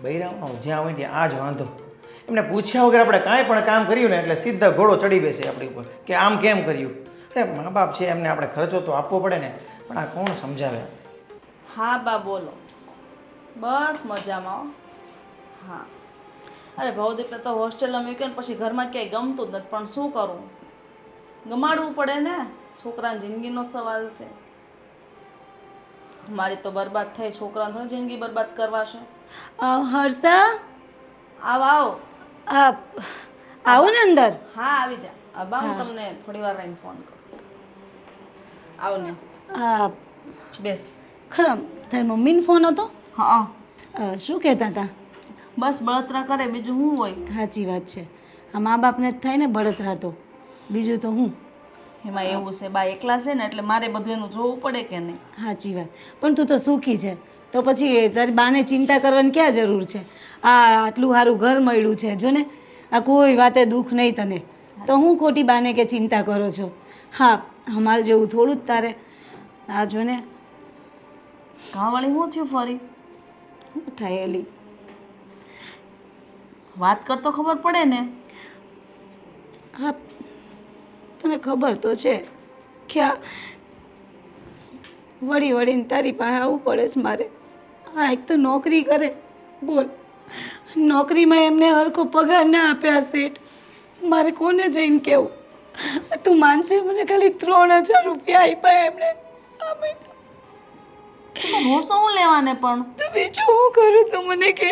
બૈરાવનો જ્યાં હોય ત્યાં આ જ વાંધો. એમને પૂછ્યા વગર આપણે કાંઈ પણ કામ કર્યું ને એટલે સીધા ઘોડો ચડી બેસે આપણી ઉપર કે આમ કેમ કર્યું. અરે મા બાપ છે, એમને આપણે ખર્ચો તો આપવો પડે ને, પણ આ કોણ સમજાવે? હા બા બોલો. બસ મજામાં. હા અરે ભવદીપને તો હોસ્ટેલમાં મૂક્યો ને પછી ઘરમાં ક્યાંય ગમતું જ નથી, પણ શું કરું, ગમાડવું પડે ને, છોકરાની જિંદગીનો સવાલ છે. મારી તો બરબાદ થઈ, છોકરાને થોડી જિંદગી બરબાદ કરવા છે. હર્ષા, આવો. આવો ને અંદર. હા આવી જા. અબા હું તમને થોડી વાર રહીને ફોન કરું. આવો ને. બેસ. ખરા તારી મમ્મીનો ફોન હતો? હા. શું કહેતા હતા? બસ બળતરા કરે, બીજું શું હોય. સાચી વાત છે, આ મા બાપને જ થાય ને બળતરા, તો બીજું તો હું. એમાં એવું છે બા એકલા છે ને એટલે મારે બધું એનું જોવું પડે કે નહીં. સાચી વાત. પણ તું તો સુખી છે, તો પછી તારી બાને ચિંતા કરવાની ક્યાં જરૂર છે? આટલું સારું ઘર મળ્યું છે, જો ને, આ કોઈ વાતે દુઃખ નહીં તને, તો હું ખોટી બાને કે ચિંતા કરો છો? હા, અમારે જેવું થોડું જ તારે. આ જો ને ઘાવાળી શું થયું ફરી? શું થાય એલી? વાત કરતો ખબર પડે ને. હા, તને ખબર તો છે કે આ વળીને તારી પાસે આવવું પડે છે મારે. હા, એક તો નોકરી કરે, બોલ, નોકરીમાં એમને હરખો પગાર ના આપ્યા શેઠ, મારે કોને જઈને કહેવું? તું માનશે, મને ખાલી 3000 રૂપિયા આપ્યા એમણે આ મહિને. હું શું લેવાને પણ તો બીજું હું કરું તું મને કે?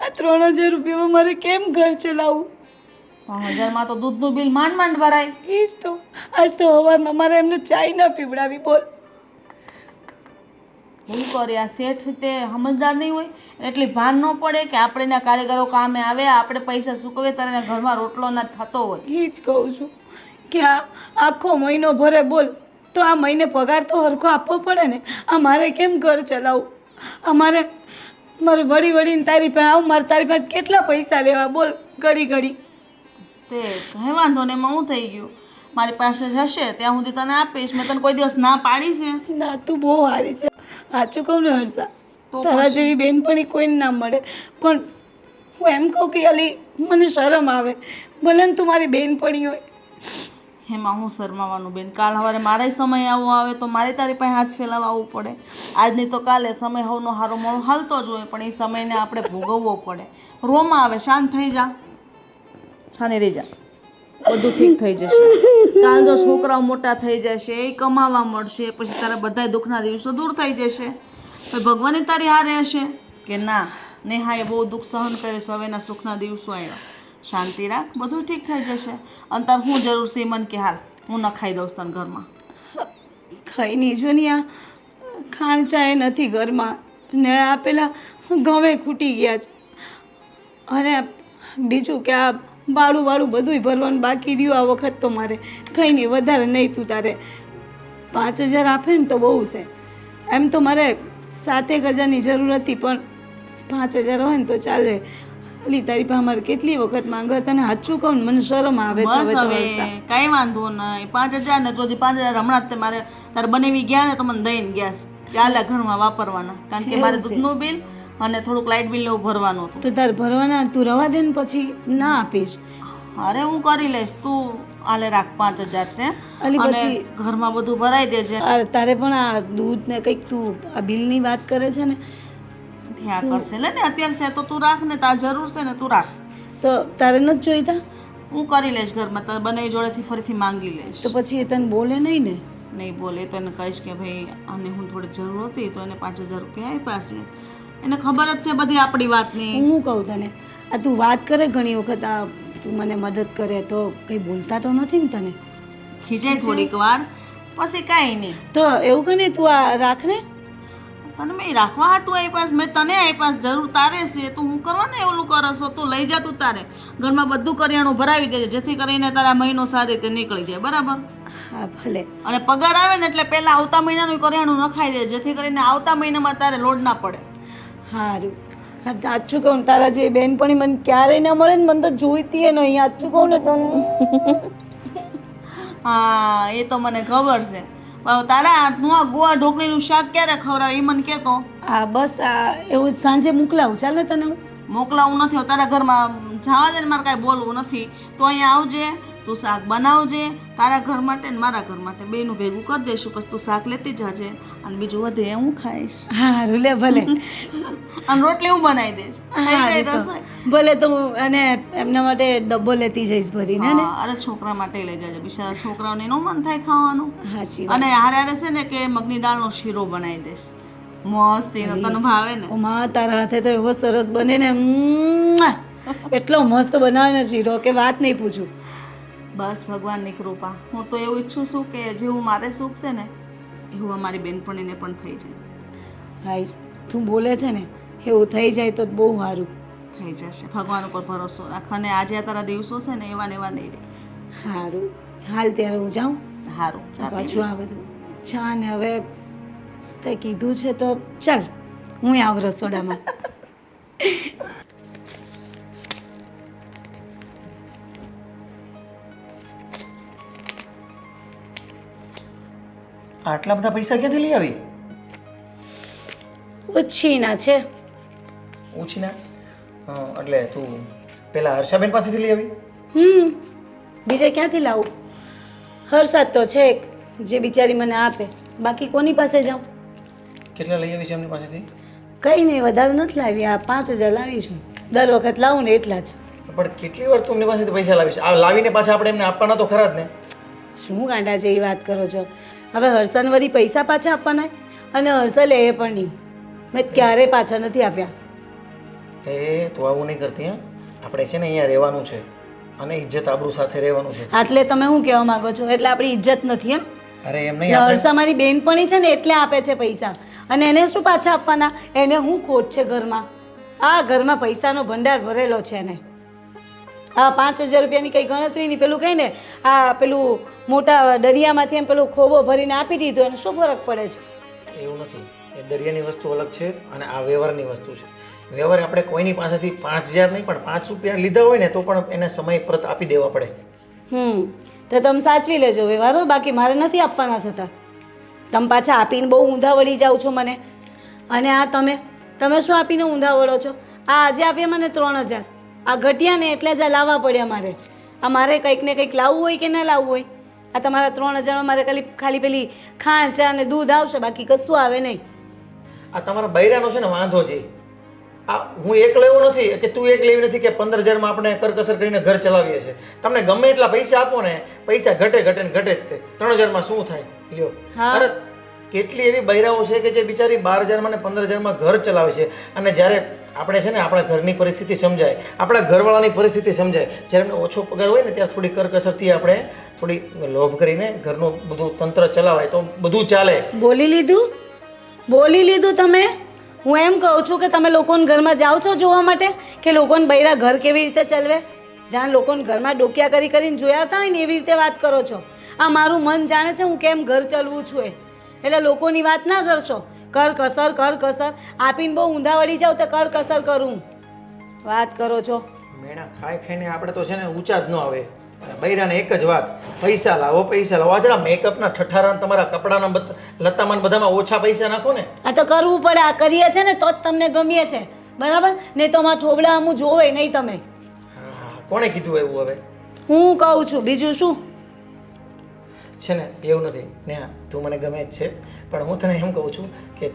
આ 3000 રૂપિયામાં મારે કેમ ઘર ચલાવવું? 3000માં તો દૂધનું બિલ માંડ ભરાય. એ જ તો, આજ તો સવારમાં મારે એમને ચાય ના પીવડાવી, બોલ. શું કરે આ શેઠ, તે સમજદાર નહીં હોય, એટલી ભાન ન પડે કે આપણે એના કારીગરો કામે આવે, આપણે પૈસા ચૂકવે ત્યારે એના ઘરમાં રોટલો ના થતો હોય. એ જ કહું છું કે આ આખો મહિનો ભરે, બોલ, તો આ મહિને પગાર તો હરખો આપવો પડે ને. આ મારે કેમ ઘર ચલાવવું? મારે વળીને તારી પાસે આવું, મારે તારી પાસે કેટલા પૈસા લેવા, બોલ, ઘડી. તે કહે વાંધો ને, એમાં હું થઈ ગયું, મારી પાસે હશે ત્યાં સુધી તને આપીશ. મેં તને કોઈ દિવસ ના પાડી છે? ના, તું બહુ સારી છે, સાચું કહું ને હર્ષા, તારા જેવી બેનપણી કોઈને ના મળે. પણ હું એમ કહું કે અલી મને શરમ આવે, ભલે ને તું મારી બેનપણી હોય. એમાં હું શરમાવાનું બેન? કાલ સવારે મારે સમય આવો આવે તો મારે તારી પાસે હાથ ફેલાવવા આવવું પડે. આજની તો કાલે સમય હવનો હારો મોડો હાલતો જ હોય, પણ એ સમયને આપણે ભોગવવો પડે. રોમાં આવે, શાંત થઈ જા, છાની રહી જા, બધું ઠીક થઈ જશે. કાલ જો છોકરાઓ મોટા થઈ જશે, એ કમાવા મળશે, પછી તારા બધા દુઃખના દિવસો દૂર થઈ જશે. તો ભગવાને તારી હારે હશે કે ના, નેહાએ બહુ દુઃખ સહન કર્યું છે, હવેના સુખના દિવસો આવ્યા. શાંતિ રાખ, બધું ઠીક થઈ જશે. અને તાર શું જરૂર છે મન કે હાલ હું ન ખાઈ દઉં તને ઘરમાં? ખાઈ નહીં જો ને, આ ખાંડ ચાય નથી ઘરમાં ને આ પેલા ઘવે ખૂટી ગયા છે અને બીજું કે આ ભાડું બધુંય ભરવાનું બાકી રહ્યું આ વખત તો મારે કંઈ નહીં વધારે નહીં તું તારે 5,000 આપે ને તો બહુ છે એમ તો મારે 7,000ની જરૂર હતી પણ 5,000 હોય ને તો ચાલે અલી તારી પાસે મારે કેટલી વખત માંગવા તને સાચું કહું ને મને શરમ આવે છે બસ હવે તો હવે વર્ષા. કાંઈ વાંધો નહીં 5,000 ને જો 5,000 હમણાં જ તે મારે તારે બનાવી ગયા ને તો મને દઈને ગયા છે કે આલા ઘરમાં વાપરવાના કારણ કે મારે દૂધનું બિલ અને થોડુંક લાઇટ બિલ એવું ભરવાનું હતું. તો તારે ભરવાના તું રવા દે ને પછી ના આપીશ. અરે હું કરી લઈશ તું આલે રાખ 5,000 છે અલી અને પછી ઘરમાં બધું ભરાઈ દેજે. તારે પણ આ દૂધ ને કંઈક તું આ બિલની વાત કરે છે ને ત્યાં કરશે લે ને અત્યારે છે તો તું રાખ ને તાર જરૂર છે ને તું રાખ. તો તારે નથી જોઈતા હું કરી લઈશ ઘરમાં તારે બંને જોડેથી ફરીથી માંગી લઈશ. તો પછી એ તને બોલે નહીં ને. નહીં બોલે તો એને કહીશ કે ભાઈ આને હું થોડી જરૂર હતી તો એને 5,000 રૂપિયા આપ્યા છે. એને ખબર જ છે બધી આપણી વાતની. હું કહું તને આ તું વાત કરે ઘણી વખત આ તું મને મદદ કરે તો કંઈ બોલતા તો નથી ને તને ખીજાય થોડીક વાર પછી કાંઈ નહીં. તો એવું કે ને તું આ રાખ ને તને મેં રાખવા હાટું આપ્યા મેં તને આપ્યા જરૂર તારે છે તું હું કરવા ને એવું કરશો તું લઈ જા તું તારે ઘરમાં બધું કરિયાણું ભરાવી દેજે જેથી કરીને તારા મહિનો સારી રીતે નીકળી જાય બરાબર. હા ભલે. અને પગાર આવે ને એટલે પહેલા આવતા મહિનાનું કરિયાણું નખાઈ દે જેથી કરીને આવતા મહિનામાં તારે લોડ ના પડે. સારું સાચું કહું તારા જેવી બેનપણી મને ક્યારેય ના મળે ને મને તો જોઈતી એ નહીં સાચું કહું ને તને. હા એ તો મને ખબર છે પણ તારા હાથનું આ ગોવા ઢોકળીનું શાક ક્યારે ખવડાવે એ મને કહેતો. આ બસ આ એવું સાંજે મોકલાવું ચાલે તને હું મોકલાવું નથી તારા ઘરમાં જવા દે ને મારે કાંઈ બોલવું નથી તો અહીંયા આવજે તું શાક બનાવજે તારા ઘર માટે ને મારા ઘર માટે બેનું ભેગું કરી દઈશું પછી તું શાક લેતી જાજે અને બીજું વધે એ હું ખાઈશ. સારું લે ભલે. અને રોટલી હું બનાવી દઈશ. થઈ ગઈ રસોઈ. ભલે તો હું અને એમના માટે ડબ્બો લેતી જઈશ ભરીને ને. હા, અરે છોકરા માટે લઈ જાજે બિચારા છોકરાઓને નો મન થાય ખાવાનું. સાચી વાત. અને હારે હારે છે ને કે મગની દાળનો શીરો બનાવી દઈશ મસ્ત એનો તને ભાવે ને. ઓમાં તારા હાથે તો એવો સરસ બને ને એટલો મસ્ત બનાવે ને શીરો કે વાત નહીં પૂછું. બસ ભગવાનની કૃપા. હું તો એવું ઈચ્છું છું કે જેવું મારે સુખ છે ને એવું અમારી બેનપણીને પણ થઈ જાય. હાઈશ તું બોલે છે ને એવું થઈ જાય તો બહુ સારું. થઈ જશે ભગવાન ઉપર ભરોસો રાખ અને આજે આ તારા દિવસો છે ને એવા ને એવા નહીં રહે. સારું હાલ ત્યારે હું જાઉં. સારું ચા પી પાછું આ લઈશ. બધું ચા ને હવે તે કીધું છે તો ચાલ હું આવું રસોડામાં. આટલા બધા પૈસા ક્યાંથી લઈ આવી? ઉછીના છે. ઓછી ના એટલે તું પેલા હર્ષાબેન પાસેથી લઈ આવી? બીજે ક્યાંથી લાવું? હર્ષાદ તો છે એક જે બિચારી મને આપે બાકી કોની પાસે જાઉં? કેટલા લઈ આવી છે એમની પાસેથી? કંઈ નહીં વધારે નથી લાવી આ 5,000 લાવી છું દર વખત લાવું ને એટલા જ. પણ કેટલી વાર તું એમની પાસેથી પૈસા લાવીશ? આ લાવીને પાછા આપણે એમને આપવાના તો ખરા જ ને. શું ગાંડા જેવી વાત કરો છો? હવે હર્ષાને વળી પૈસા પાછા આપવાના અને હર્ષા લે એ પણ નહીં. મેં ક્યારેય પાછા નથી આપ્યા. એ તું આવું નહીં કરતી. હા આપણે છે ને અહીંયા રહેવાનું છે અને ઇજ્જત આબરૂ સાથે રહેવાનું છે. એટલે તમે શું કહેવા માંગો છો? એટલે આપણી ઇજ્જત નથી એમ? અરે એમ નહીં, આપણે હર્ષા મારી બેનપણી છે ને એટલે આપે છે પૈસા અને એને શું પાછા આપવાના? એને શું ખોટ છે ઘરમાં? આ ઘરમાં પૈસાનો ભંડાર ભરેલો છે એને. આ 5,000 રૂપિયાની કંઈ ગણતરી નહીં. પેલું કહે ને આ પેલું મોટા દરિયામાંથી એમ પેલું ખોબો ભરીને આપી દીધો એને શું ફરક પડે છે? એવું નથી. એ દરિયાની વસ્તુ અલગ છે અને આ વ્યવહારની વસ્તુ છે. વ્યવહાર આપણે કોઈની પાસેથી 5,000 નહીં પણ 5 રૂપિયા લીધા હોય ને તો પણ એને સમય પરત આપી દેવા પડે. તો તમે સાચવી લેજો વ્યવહારો બાકી મારે નથી આપવાના થતા. તમે પાછા આપીને બહુ ઊંધા વળી જાઓ છો મને. અને આ તમે શું આપીને ઊંધા વળો છો? આ આજે આપ્યા મને 3,000 આ ઘટ્યા ને એટલે જ આ લાવવા પડ્યા મારે. આ મારે કંઈક ને કંઈક લાવવું હોય કે ના લાવવું હોય. આ તમારા 3,000માં મારે ખાલી પેલી ખાંડ ચા ને દૂધ આવશે બાકી કશું આવે નહીં. આ તમારા બૈરાનો છે ને વાંધો છે. આ હું એકલો એવો નથી કે તું એક લેવી નથી કે 15,000માં આપણે કરકસર કરીને ઘર ચલાવીએ છીએ. તમને ગમે એટલા પૈસા આપો ને પૈસા ઘટે ને ઘટે જ તે 3,000માં શું થાય લ્યો. અરે કેટલી એવી બૈરાઓ છે કે જે બિચારી 12,000માં ને 15,000માં ઘર ચલાવે છે અને જ્યારે આપણે છે ને આપણા ઘરની પરિસ્થિતિ સમજાય આપણા ઘરવાળાની પરિસ્થિતિ સમજાય જ્યારે એમને ઓછો પગાર હોય ને ત્યારે થોડી કરકસરથી આપણે થોડી લોભ કરીને ઘરનું બધું તંત્ર ચલાવાય તો બધું ચાલે. બોલી લીધું? બોલી લીધું તમે. હું એમ કહું છું કે તમે લોકોને ઘરમાં જાઓ છો જોવા માટે કે લોકોને બૈરા ઘર કેવી રીતે ચલવે? જાણ લોકોને ઘરમાં ડોક્યા કરી કરીને જોયા હતા હોય ને એવી રીતે વાત કરો છો. આ મારું મન જાણે છે હું કેમ ઘર ચલવું છું એ. એટલે લોકોની વાત ના કરશો. કર કસર આપીને બહુ ઊંધા વળી જાવ તો કર કસર કરું વાત કરો છો. મેણા ખાઈ ખાઈને આપણે તો છે ને ઊંચા જ ન આવે. અને બૈરાને એક જ વાત, પૈસા લાવો. આ જરા મેકઅપના ઠઠારા ને તમારા કપડાના લતામાં બધામાં ઓછા પૈસા નાખો ને. આ તો કરવું પડે. આ કરીએ છે ને તો જ તમને ગમીએ છે, બરાબર ને? તો માં થોબડા અમું જોવે નહીં તમે. હા, કોણે કીધું એવું? હવે હું કહું છું બીજું શું. છે ને એવું નથી નેહા, તું મને ગમે જ છે, પણ હું તને એમ કહું છું કે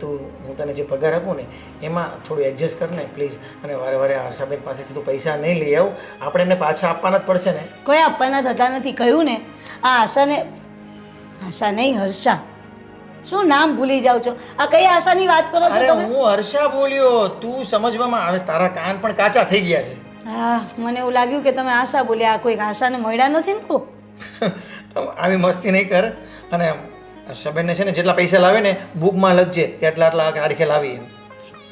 હું તને જે પગાર આપું ને એમાં થોડું એડજસ્ટ કર ને પ્લીઝ. અને વારે વારે આશાબેન પાસેથી તું પૈસા નહીં લઈ આવ. આપણે એમને પાછા આપવાના જ પડશે ને. કોઈ આપવાના થતા નથી કહ્યું ને. આ આશા નહીં હર્ષા. શું નામ ભૂલી જાવ છો? આ કઈ આશાની વાત કરો છો અરે તમે? હું હર્ષા બોલ્યો, તું સમજવામાં આવે. તારા કાન પણ કાચા થઈ ગયા છે. હા, મને એવું લાગ્યું કે તમે આશા બોલ્યા. આ કોઈ આશાને મળ્યા નથી ને કો. આવી મસ્તી નહીં કર. અને શબેનને છે ને જેટલા પૈસા લાવે ને બુકમાં લખજે કે આટલા તારીખે લાવી એમ.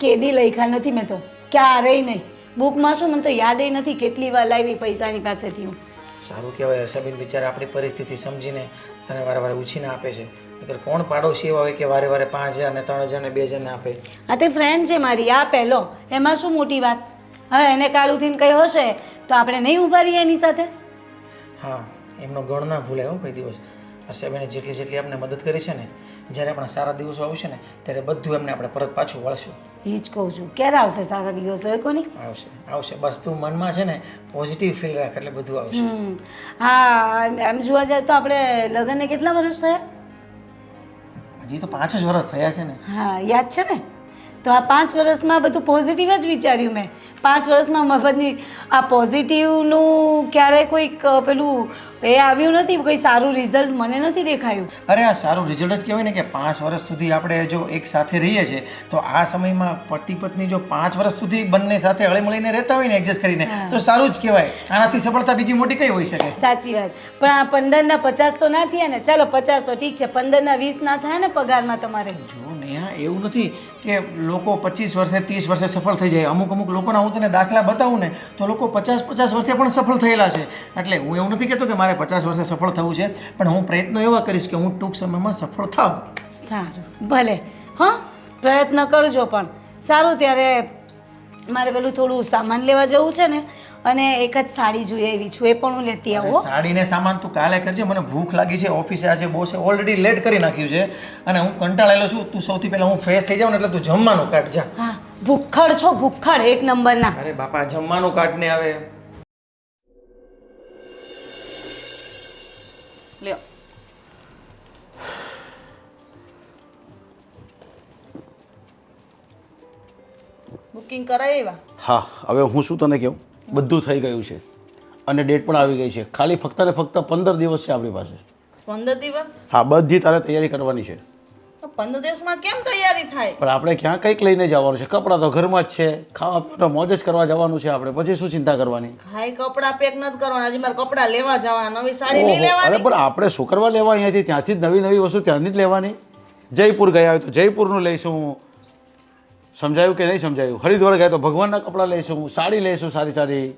કેદી લખ્યા નથી મેં તો, ક્યારેય નહીં. બુકમાં શું, મને તો યાદ નથી કેટલી વાર લાવી પૈસાની પાસેથી હું. સારું કહેવાય હર્ષાબેન બિચારા આપણી પરિસ્થિતિ સમજીને તને વારે વારે ઉછીને આપે છે. નહીંતર કોણ પાડોશી એવા હોય કે વારે વારે 5,000 ને 3,000 ને 2,000 ને આપે. આ તે ફ્રેન્ડ છે મારી, આ પહેલો. એમાં શું મોટી વાત? હવે એને કાલ ઉઠીને કંઈ હશે તો આપણે નહીં ઊભા રહીએ એની સાથે. હા, એમનો ગણ ના ભૂલાય હો કોઈ દિવસ. હર્ષાબેને જેટલી આપણે મદદ કરી છે ને, જ્યારે આપણા સારા દિવસો આવશે ને ત્યારે બધું એમને આપણે પરત પાછું વળશું. એ જ કહું છું. ક્યારે આવશે સારા દિવસો? એ કોની આવશે. બસ તું મનમાં છે ને પોઝિટિવ ફીલ રાખ એટલે બધું આવશે. હા, એમ જોવા જાય તો આપણે લગ્નને કેટલા વર્ષ થયા? હજી તો 5 જ વર્ષ થયા છે ને. હા, યાદ છે ને? તો આ 5 વર્ષમાં બધું પોઝિટિવ જ વિચાર્યું મેં. 5 વર્ષમાં મફતની આ પોઝિટિવનું ક્યારેય કોઈક પેલું એ આવ્યું નથી, કોઈ સારું રિઝલ્ટ મને નથી દેખાયું. અરે આ સારું રિઝલ્ટ જ કહેવાય ને કે 5 વર્ષ સુધી આપણે જો એક સાથે રહીએ છીએ તો આ સમયમાં પતિ પત્ની જો 5 વર્ષ સુધી બંને સાથે હળીમળીને રહેતા હોય ને એડજસ્ટ કરીને તો સારું જ કહેવાય. આનાથી સફળતા બીજી મોટી કઈ હોઈ શકે? સાચી વાત. પણ આ 15ના 50 તો ના થયા ને. ચાલો 50 તો ઠીક છે, 15ના 20 ના થાય ને પગારમાં તમારે. જો નેહા, એવું નથી કે લોકો 25 વર્ષે 30 વર્ષે સફળ થઈ જાય. અમુક લોકોના હું તને દાખલા બતાવું ને તો લોકો 50 વર્ષે પણ સફળ થયેલા છે. એટલે હું એવું નથી કહેતો કે મારે 50 વર્ષે સફળ થવું છે, પણ હું પ્રયત્નો એવા કરીશ કે હું ટૂંક સમયમાં સફળ થાઉં. સારું, ભલે. હા, પ્રયત્ન કરજો. પણ સારું, ત્યારે મારે પેલું થોડું સામાન લેવા જવું છે ને, અને એક જ સાડી જોઈએ એવી છું, એ પણ હું લેતી આવું. સાડીને સામાન તું કાલે કરજે. મને ભૂખ લાગી છે. ઓફિસે આજે બોસે ઓલરેડી લેટ કરી નાખ્યું છે અને હું કંટાળેલો છું. તું સૌથી પહેલાં હું ફ્રેશ થઈ જાઉં ને એટલે તું જમવાનું કાઢ જા. હા, ભૂખડ છો, ભૂખડ એક નંબરના. અરે બાપા, જમવાનું કાઢ ને આવે. લ્યો. બુકિંગ કરાવ્યા? હા, હવે હું શું તને કહું, બધું થઈ ગયું છે અને ડેટ પણ આવી ગઈ છે. ખાલી ફક્ત ને ફક્ત 15 દિવસ છે આપણી પાસે. 15 દિવસ? હા, બધી તારે તૈયારી કરવાની છે. તો 15 દિવસમાં કેમ તૈયારી થાય? પણ આપણે ક્યાં કંઈક લઈને જવાનું છે. કપડાં તો ઘરમાં જ છે, ખાવા પીવા મોજ જ કરવા જવાનું છે આપણે. પછી શું ચિંતા કરવાની? ખાઈ કપડાં પેક નથી કરવાના. હજી મારે કપડાં લેવા જવાના, નવી સાડી નહીં ઓહો, લેવાની. અરે પણ આપણે શું કરવા લેવા અહીંયાથી? ત્યાંથી જ નવી વસ્તુ ત્યાંથી જ લેવાની. જયપુર ગયા હોય તો જયપુરનું લઈશું. સમજાયું કે નહીં સમજાયું? હરિદ્વાર ગયા તો ભગવાનના કપડાં લઈશું, સાડી લઈશું સારી સારી.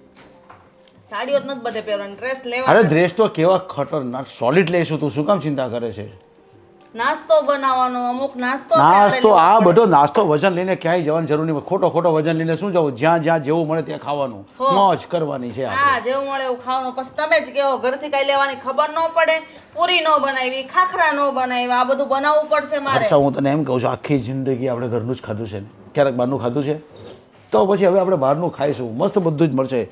સાડીઓ જ નથી બધે પહેરવાની, ડ્રેસ લેવા. અરે ડ્રેસ તો કેવા ખતરનાક સોલિડ લઈશું. તું શું કામ ચિંતા કરે છે? નાસ્તો બનાવવાનો, અમુક નાસ્તો નાસ્તો, આ બધો નાસ્તો વજન લઈને ક્યાંય જવાની જરૂર નહીં. ખોટો વજન લઈને શું જવું? જ્યાં જેવું મળે ત્યાં ખાવાનું, મોજ કરવાની છે. હા, જેવું મળે એવું ખાવાનું. પછી તમે જ કહો ઘરથી કઈ લેવાની ખબર ન પડે. પૂરી ન બનાવી, ખાખરા ન બનાવ્યા, આ બધું બનાવવું પડશે મારે. અચ્છા, હું તને એમ કહું છું, આખી જિંદગી આપણે ઘરનું જ ખાધું છે ને, ક્યારેક બહારનું ખાધું છે? તો પછી હવે આપણે બહારનું ખાઈશું. મસ્ત બધું જ મળશે,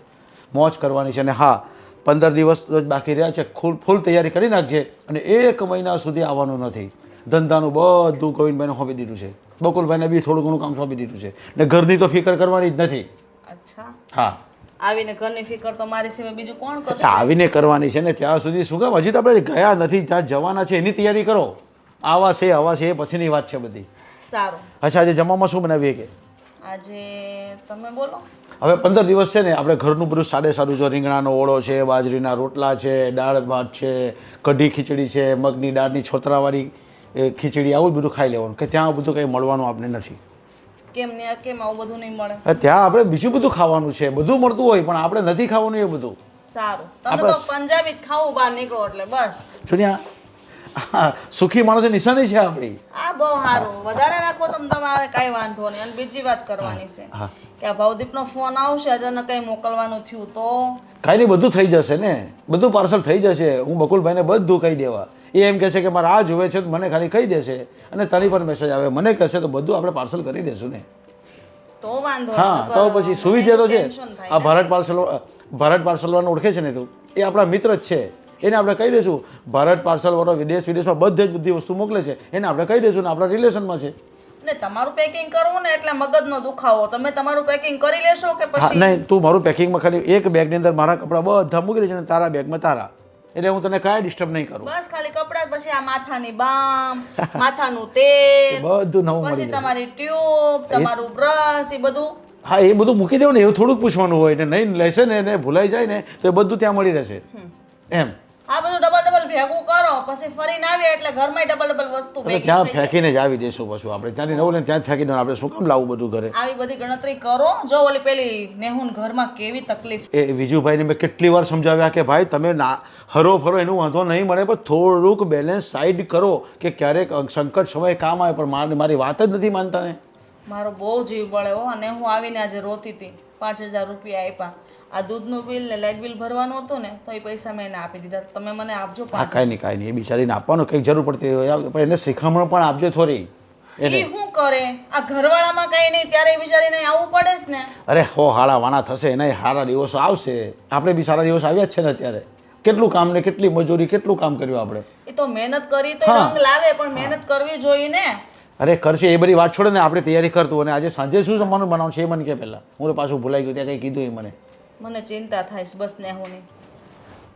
મોજ કરવાની છે. અને હા, 15 દિવસ જ બાકી રહ્યા છે. ફૂલ તૈયારી કરી નાખજે. અને 1 મહિના સુધી આવવાનું નથી. ધંધાનું બધું ગોવિંદભાઈને સોંપી દીધું છે. બકુલભાઈને બી થોડું ઘણું કામ સોંપી દીધું છે. ને ઘરની તો ફિકર કરવાની જ નથી. અચ્છા, હા, આવીને ઘરની ફિકર તો મારી સિવાય બીજું કોણ કરશે? આવીને કરવાની છે ને. ત્યાં સુધી શું કામ? હજી તો આપણે ગયા નથી, ત્યાં જવાના છે એની તૈયારી કરો. આવા છે એ પછીની વાત છે બધી. સારું. અચ્છા, આજે જમવામાં શું બનાવીએ કે? આજે તમે બોલો. હવે 15 દિવસ છે ને, આપણે ઘરનું બધું સારું જો રીંગણાનો ઓળો છે, બાજરીના રોટલા છે, દાળ ભાત છે, કઢી ખીચડી છે, મગની દાળની છોતરાવાળી એ ખીચડી આવું જ બધું ખાઈ લેવાનું કે ત્યાં બધું કંઈ મળવાનું આપણે નથી. કેમ આવું બધું નહીં મળે? ત્યાં આપણે બીજું બધું ખાવાનું છે, બધું મળતું હોય પણ આપણે નથી ખાવાનું એ બધું. સારું, તમે તો પંજાબી જ ખાવું બહાર નીકળો એટલે બસ. સુનિયા, સુખી માણસની નિશાની છે આપણી. આ બહુ સારું, વધારે રાખો તમે, તમારે કાંઈ વાંધો નહીં. અને બીજી વાત કરવાની છે કે આ ભવદીપનો ફોન આવશે અચાનક કંઈ મોકલવાનું થયું તો કાંઈ નહીં, બધું થઈ જશે ને, બધું પાર્સલ થઈ જશે. હું બકુલભાઈને બધું કહી દેવા. એ એમ કહેશે કે મારે આ જોવે છે તો મને ખાલી કહી દેશે અને તારી પર મેસેજ આવે મને કહેશે તો બધું આપણે પાર્સલ કરી દેશું ને. તો વાંધો હા, તો પછી સુવિધા તો છે. આ ભારત પાર્સલવાળાને ઓળખે છે ને તું, એ આપણા મિત્ર જ છે. એને આપણે કહી દઈશું ભારત પાર્સલવાળો વિદેશમાં બધે જ બધી વસ્તુ મોકલે છે, એને આપણે કહી દઈશું ને આપણા રિલેશનમાં છે. ને તમારું પેકિંગ કરવું ને એટલે મગજનો દુખાવો. તમે તમારું પેકિંગ કરી લેશો કે હા, પછી? નહીં, તું મારું પેકિંગમાં ખાલી એક બેગની અંદર મારા કપડાં બધા મૂકી દેજે ને તારા બેગમાં તારા, એટલે હું તને કાંઈ ડિસ્ટર્બ નહીં કરું. બસ ખાલી કપડાં, પછી આ માથાની બામ, માથાનું તેલ, બધું નવું પછી મળી જાય. તમારી ટ્યુબ, તમારું બ્રશ, એ બધું. હા, એ બધું મૂકી દેવું ને, એવું થોડુંક પૂછવાનું હોય ને, નહીં લેશે ને એને ભૂલાઈ જાય ને તો એ બધું ત્યાં મળી રહેશે એમ. આ બધું ડબલ ભેગું કરો, પછી ફરીને આવીએ એટલે ઘરમાં ડબલ વસ્તુ એટલે ભેગી ત્યાં થઈ જાય. ફેંકીને જ આવી જઈશું પછી આપણે, ત્યાંથી નવું લઈને ત્યાં જ ફેંકી દેવાનું. આપણે શું કામ લાવવું બધું ઘરે? આવી બધી ગણતરી કરો. જો ઓલી પેલી નેહુન ઘરમાં કેવી તકલીફ. એ વિજુભાઈને મેં કેટલી વાર સમજાવ્યા કે ભાઈ તમે ના હરો ફરો એનું વાંધો નહીં મળે, પણ થોડુંક બેલેન્સ સાઈડ કરો કે ક્યારેક સંકટ સમયે કામ આવે. પણ મારી વાત જ નથી માનતા ને. મારો બહુ જીવ બળે હો. અને હું આવીને આજે રોતી હતી. 5000 રૂપિયા આપ્યા. આ દૂધનું બિલ ને લાઇટ બિલ ભરવાનું હતું ને તો એ પૈસા મેં એને આપી દીધા. તમે મને આપજો હા, કાંઈ નહીં, એ બિચારીને આપવાનું કંઈક જરૂર પડતી હોય પણ એને શીખામણ પણ આપજો થોડી. એ શું કરે? આ ઘરવાળામાં કઈ નહીં ત્યારે બિચારીને આવવું પડે જ ને. અરે હો હાળા વાણા થશે, એના સારા દિવસો આવશે. આપણે બી સારા દિવસ આવ્યા જ છે ને અત્યારે. કેટલું કામ ને કેટલી મજૂરી, કેટલું કામ કર્યું આપણે. એ તો મહેનત કરી તો રંગ લાવે, પણ મહેનત કરવી જોઈએ ને. અરે કરશે, એ બધી વાત છોડે ને, આપણે તૈયારી કરતું. અને આજે સાંજે શું જમવાનું બનાવવાનું છે એ મને કે પહેલાં. હું તો પાછું ભૂલાઈ ગયું, ત્યાં કંઈ કીધું એ મને. મને ચિંતા થાય છે બસ નેહુની.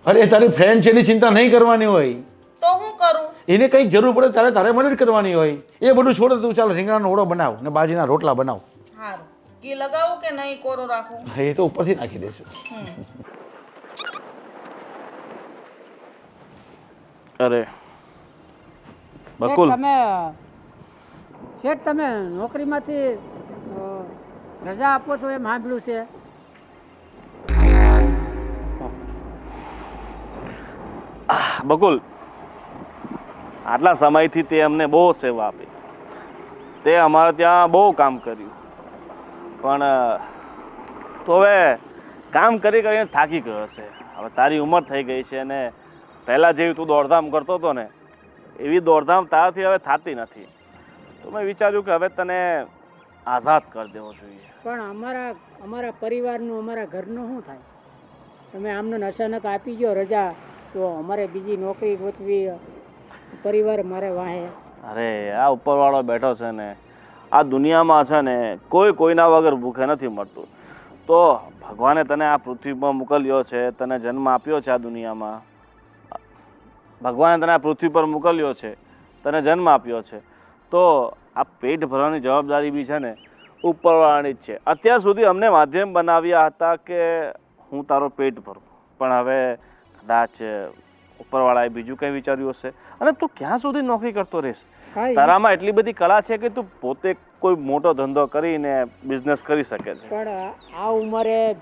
અરે તારી ફ્રેન્ડ છે એની ચિંતા નહીં કરવાની હોય. તો હું કરું? એને કંઈક જરૂર પડે ત્યારે તારે મદદ કરવાની હોય. એ બધું છોડે તું ચાલ રીંગણાનો ઓળો બનાવ ને બાજીના રોટલા બનાવ. સારું, ઘી લગાવું કે નહીં કોરો રાખું? એ તો ઉપરથી નાખી દઈશું. અરે બકુલ, તમે નોકરીમાંથી રજા આપો છો એમ સાંભળ્યું છે. બકુલ, આટલા સમયથી તે અમને બહુ સેવા આપી, તે અમારે ત્યાં બહુ કામ કર્યું, પણ તો હવે કામ કરી કરીને થાકી ગયો છે. હવે તારી ઉંમર થઈ ગઈ છે અને પહેલાં જેવી તું દોડધામ કરતો હતો ને એવી દોડધામ તારાથી હવે થતી નથી. તો મેં વિચાર્યું કે હવે તને આઝાદ કરી દેવો જોઈએ. પણ અમારા પરિવારનું, અમારા ઘરનું શું થાય? તમે આમને અચાનક આપી ગયો રજા તો અમારે બીજી નોકરી ગોતવી, પરિવાર મારે વાહે. અરે આ ઉપરવાળો બેઠો છે ને, આ દુનિયામાં છે ને કોઈ કોઈના વગર ભૂખે નથી મળતું. તો ભગવાને તને આ પૃથ્વી પર મોકલ્યો છે, તને જન્મ આપ્યો છે આ દુનિયામાં. ભગવાને તને આ પૃથ્વી પર મોકલ્યો છે, તને જન્મ આપ્યો છે, તો આ પેટ ભરવાની જવાબદારી બી છે ને ઉપરવાળાની જ છે. અત્યાર સુધી અમને માધ્યમ બનાવ્યા હતા કે હું તારો પેટ ભરું, પણ હવે કદાચ ઉપરવાળાએ બીજું કંઈ વિચાર્યું હશે. અને તું ક્યાં સુધી નોકરી કરતો રહીશ? તારામાં એટલી બધી કળા છે કે તું પોતે કોઈ મોટો ધંધો કરીને બિઝનેસ કરી શકે છે. પણ આ ઉંમરે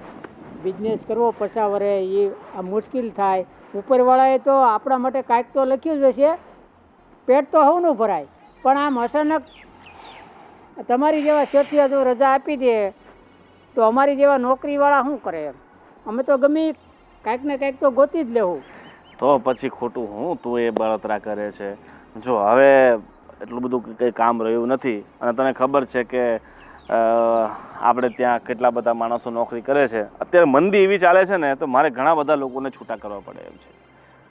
બિઝનેસ કરવો 50 વર્ષે એ આ મુશ્કેલ થાય. ઉપરવાળાએ તો આપણા માટે કાંઈક તો લખ્યું જ હશે. પેટ તો હવનું ભરાય, પણ આમ અચાનક તમારી જેવા શેઠિયા જો રજા આપી દે તો અમારી જેવા નોકરીવાળા શું કરે? એમ અમે તો ગમે કાંઈક ને કાંઈક તો ગોતી જ લેવું. તો પછી ખોટું હું તું એ બળતરા કરે છે? જો હવે એટલું બધું કંઈ કામ રહ્યું નથી અને તને ખબર છે કે આપણે ત્યાં કેટલા બધા માણસો નોકરી કરે છે. અત્યારે મંદી એવી ચાલે છે ને તો મારે ઘણા બધા લોકોને છૂટા કરવા પડે એમ છે.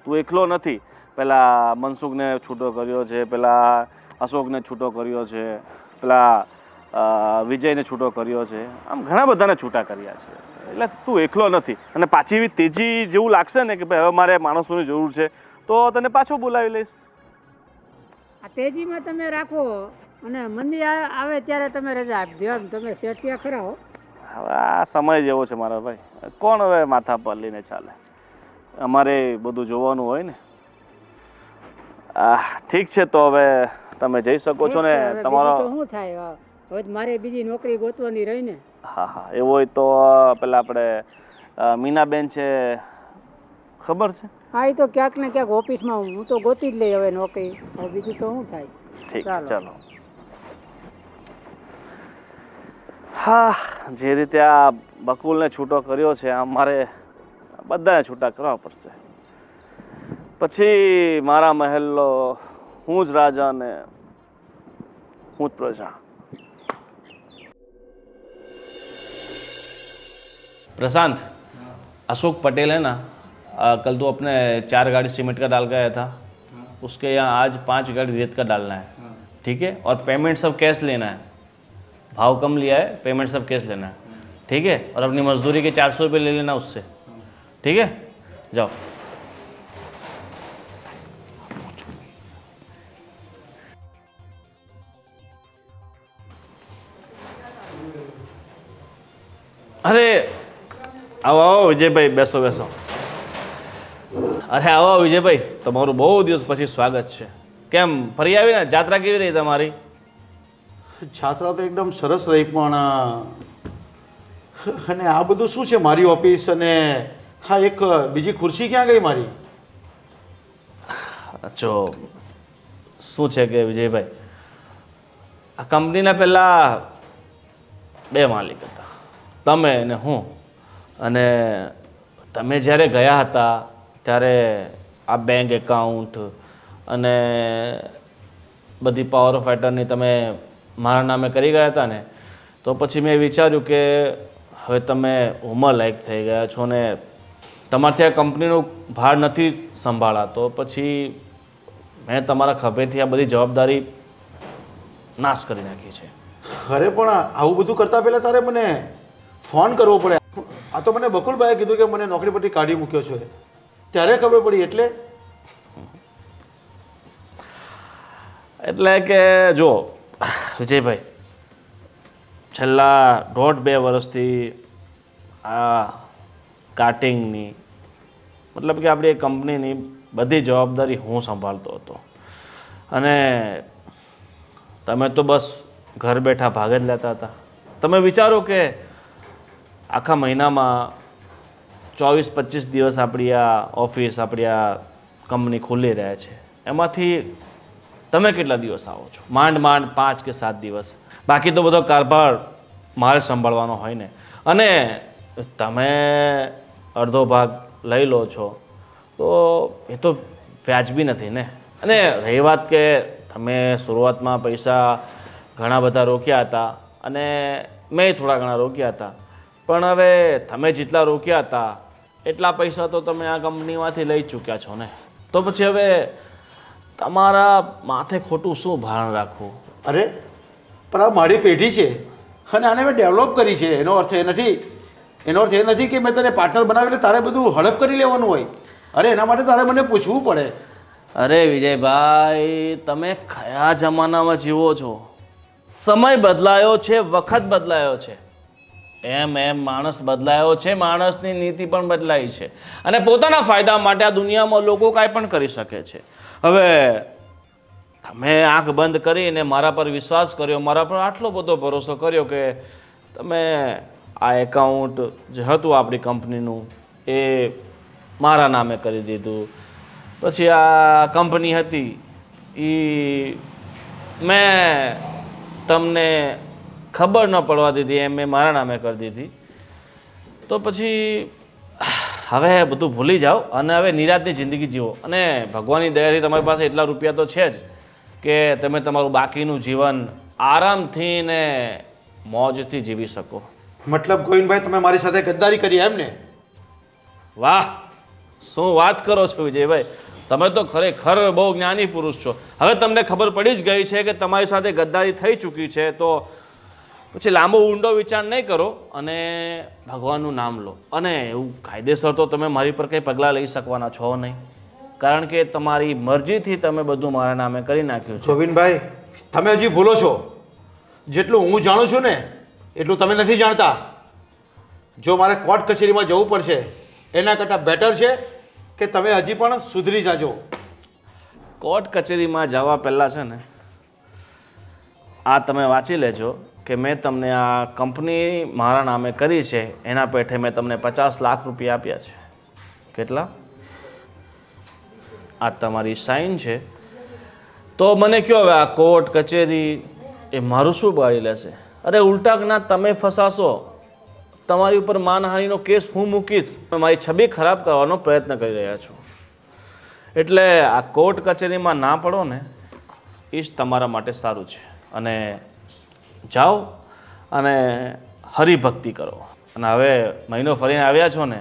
તું એકલો નથી. પેલા મનસુખને છૂટો કર્યો છે, પેલા અશોકને છૂટો કર્યો છે, પેલા વિજયને છૂટો કર્યો છે, આમ ઘણા બધાને છૂટા કર્યા છે. એટલે તું એકલો નથી. અને પાછી એવી તેજી જેવું લાગશે ને કે ભાઈ હવે મારે માણસોની જરૂર છે તો તને પાછો બોલાવી લઈશ. આ તેજીમાં તમે રાખો અને મંદી આવે ત્યારે તમે રજા આપી દો. એમ તમે શેઠિયા ખરા હો. હવે આ સમય જેવો છે મારા ભાઈ, કોણ હવે માથા પર લઈને ચાલે? અમારે બધું જોવાનું હોય ને. ઠીક છે તો હવે તમે જઈ શકો છો ને હવે તમારો બીજું તો શું થાય હવે મારે બીજી નોકરી ગોતવાની રહી ને. હા હા એવું હોય તો પેલા આપણે મીનાબેન છે ખબર છે? હા એ તો ક્યાંક ને ક્યાંક ઓફિસમાં હું તો ગોતી જ લઈ હવે નોકરી. હવે બીજું તો શું થાય. ઠીક છે ચાલો. ચાલો. હા જે રીતે આ બકુલને છૂટો કર્યો છે આમ મારે બધાને છૂટા કરવા પડશે. પછી મારા મહેલનો હું જ રાજા ને હું જ પ્રજા. प्रशांत अशोक पटेल है ना कल तो अपने 4 गाड़ी सीमेंट का डाल गया था उसके यहाँ आज 5 गाड़ी रेत का डालना है ठीक है और पेमेंट सब कैश लेना है भाव कम लिया है पेमेंट सब कैश लेना है ठीक है और अपनी मजदूरी के 400 रुपये ले लेना उससे ठीक है जाओ. अरे આવો આવો વિજયભાઈ બેસો બેસો. અરે આવો આવો વિજયભાઈ તમારું બહુ દિવસ પછી સ્વાગત છે. કેમ ફરી આવી ને જાત્રા કેવી રહી તમારી? છાત્રા તો એકદમ સરસ રહી પણ અને આ બધું શું છે મારી ઓફિસ અને હા એક બીજી ખુરશી ક્યાં ગઈ મારી? જો શું છે કે વિજયભાઈ આ કંપનીના પહેલા 2 માલિક હતા તમે અને હું. અને તમે જ્યારે ગયા હતા ત્યારે આ બેંક એકાઉન્ટ અને બધી પાવર ઓફ એટર્ની તમે મારા નામે કરી ગયા હતા ને તો પછી મેં વિચાર્યું કે હવે તમે ઉંમરલાયક થઈ ગયા છો ને તમારથી આ કંપનીનું ભાર નથી સંભાળાતો પછી મેં તમારા ખભેથી આ બધી જવાબદારી નાશ કરી નાખી છે. અરે પણ આવું બધું કરતા પહેલાં તારે મને ફોન કરવો પડે. આ તો મને બકુલભાઈએ કીધું કે મને નોકરી પરથી કાઢી મૂક્યો છે ત્યારે ખબર પડી એટલે કે જો વિજયભાઈ છેલ્લા 1.5-2 વર્ષથી આ કાર્ટિંગની મતલબ કે આપણી કંપનીની બધી જવાબદારી હું સંભાળતો હતો અને તમે તો બસ ઘર બેઠા ભાગ જ લેતા હતા. તમે વિચારો કે આખા મહિનામાં 24-25 દિવસ આપણી આ ઓફિસ આપણી આ કંપની ખુલ્લી રહે છે એમાંથી તમે કેટલા દિવસ આવો છો? માંડ 5 કે 7 દિવસ. બાકી તો બધો કારભાર મારે સંભાળવાનો હોય ને અને તમે અડધો ભાગ લઈ લો છો તો એ તો વ્યાજબી નથી ને. અને રહી વાત કે તમે શરૂઆતમાં પૈસા ઘણા બધા રોક્યા હતા અને મેં થોડા ઘણા રોક્યા હતા પણ હવે તમે જેટલા રોક્યા હતા એટલા પૈસા તો તમે આ કંપનીમાંથી લઈ ચૂક્યા છો ને તો પછી હવે તમારા માથે ખોટું શું ભારણ રાખવું? અરે પણ આ મારી પેઢી છે અને આને મેં ડેવલપ કરી છે એનો અર્થ એ નથી કે મેં તને પાર્ટનર બનાવ્યું એટલે તારે બધું હડપ કરી લેવાનું હોય. અરે એના માટે તારે મને પૂછવું પડે. અરે વિજયભાઈ તમે કયા જમાનામાં જીવો છો? સમય બદલાયો છે, વખત બદલાયો છે, એમ માણસ બદલાયો છે, માણસની નીતિ પણ બદલાઈ છે અને પોતાના ફાયદા માટે આ દુનિયામાં લોકો કાંઈ પણ કરી શકે છે. હવે તમે આંખ બંધ કરીને મારા પર વિશ્વાસ કર્યો, મારા પર આટલો બધો ભરોસો કર્યો કે તમે આ એકાઉન્ટ જે હતું આપણી કંપનીનું એ મારા નામે કરી દીધું. પછી આ કંપની હતી એ મેં તમને ખબર ન પડવા દીધી એમ મેં મારા નામે કરી દીધી. તો પછી હવે બધું ભૂલી જાઓ અને હવે નિરાંતની જિંદગી જીવો અને ભગવાનની દયાથી તમારી પાસે એટલા રૂપિયા તો છે જ કે તમે તમારું બાકીનું જીવન આરામથી ને મોજથી જીવી શકો. મતલબ ગોવિંદભાઈ તમે મારી સાથે ગદ્દારી કરી એમ ને? વાહ શું વાત કરો છો વિજયભાઈ, તમે તો ખરેખર બહુ જ્ઞાની પુરુષ છો. હવે તમને ખબર પડી જ ગઈ છે કે તમારી સાથે ગદ્દારી થઈ ચૂકી છે તો પછી લાંબો ઊંડો વિચાર નહીં કરો અને ભગવાનનું નામ લો. અને એવું કાયદેસર તો તમે મારી પર કંઈ પગલાં લઈ શકવાના છો નહીં કારણ કે તમારી મરજીથી તમે બધું મારા નામે કરી નાખ્યું છે. ગોવિંદભાઈ તમે હજી ભૂલો છો. જેટલું હું જાણું છું ને એટલું તમે નથી જાણતા. જો મારે કોર્ટ કચેરીમાં જવું પડશે એના કરતાં બેટર છે કે તમે હજી પણ સુધરી જાજો. કોર્ટ કચેરીમાં જવા પહેલાં છે ને આ તમે વાંચી લેજો કે મેં તમને આ કંપની મારા નામે કરી છે એના પેઠે મેં તમને 50 લાખ રૂપિયા આપ્યા છે. કેટલા? આ તમારી સાઇન છે. તો મને કહો હવે આ કોર્ટ કચેરી એ મારું શું બાળી લેશે? અરે ઉલટાના તમે ફસાશો, તમારી ઉપર માનહાનિનો કેસ હું મૂકીશ, મારી છબી ખરાબ કરવાનો પ્રયત્ન કરી રહ્યા છો. એટલે આ કોર્ટ કચેરીમાં ના પડો ને એ જ તમારા માટે સારું છે. અને જાઓ અને હરિભક્તિ કરો. અને હવે મહિનો ફરીને આવ્યા છો ને,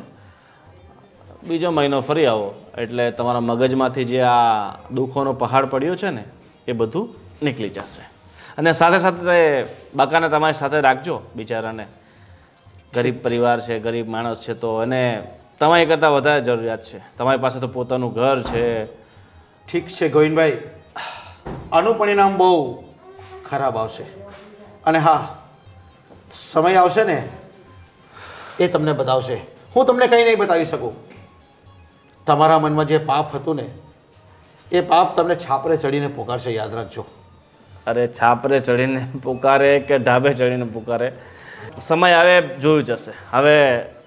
બીજો મહિનો ફરી આવો એટલે તમારા મગજમાંથી જે આ દુઃખોનો પહાડ પડ્યો છે ને એ બધું નીકળી જશે. અને સાથે સાથે બકાને તમારી સાથે રાખજો. બિચારાને ગરીબ પરિવાર છે, ગરીબ માણસ છે, તો એને તમારી કરતાં વધારે જરૂરિયાત છે. તમારી પાસે તો પોતાનું ઘર છે. ઠીક છે ગોવિંદભાઈ, આનું પરિણામ બહુ ખરાબ આવશે. અને હા, સમય આવશે ને એ તમને બતાવશે. હું તમને કંઈ નહીં બતાવી શકું. તમારા મનમાં જે પાપ હતું ને એ પાપ તમને છાપરે ચડીને પોકારશે, યાદ રાખજો. અરે છાપરે ચડીને પુકારે કે ઢાબે ચડીને પુકારે, સમય આવે જોયું જશે. હવે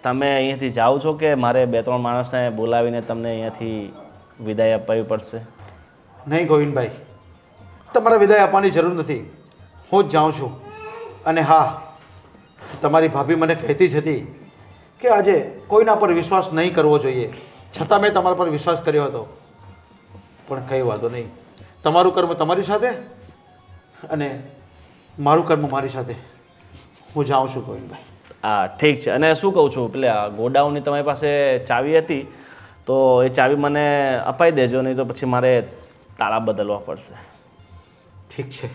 તમે અહીંયાથી જાઓ છો કે મારે 2-3 માણસને બોલાવીને તમને અહીંયાથી વિદાય અપાવી પડશે? નહીં ગોવિંદભાઈ, તમારે વિદાય આપવાની જરૂર નથી. હું જ જાઉં છું. અને હા, તમારી ભાભી મને કહેતી જ હતી કે આજે કોઈના પર વિશ્વાસ નહીં કરવો જોઈએ, છતાં મેં તમારા પર વિશ્વાસ કર્યો હતો. પણ કંઈ વાંધો નહીં, તમારું કર્મ તમારી સાથે અને મારું કર્મ મારી સાથે. હું જાઉં છું ગોવિંદભાઈ. હા ઠીક છે. અને શું કહું છું, પેલા ગોડાઉનની તમારી પાસે ચાવી હતી તો એ ચાવી મને અપાઈ દેજો, નહીં તો પછી મારે તાળા બદલવા પડશે. ઠીક છે.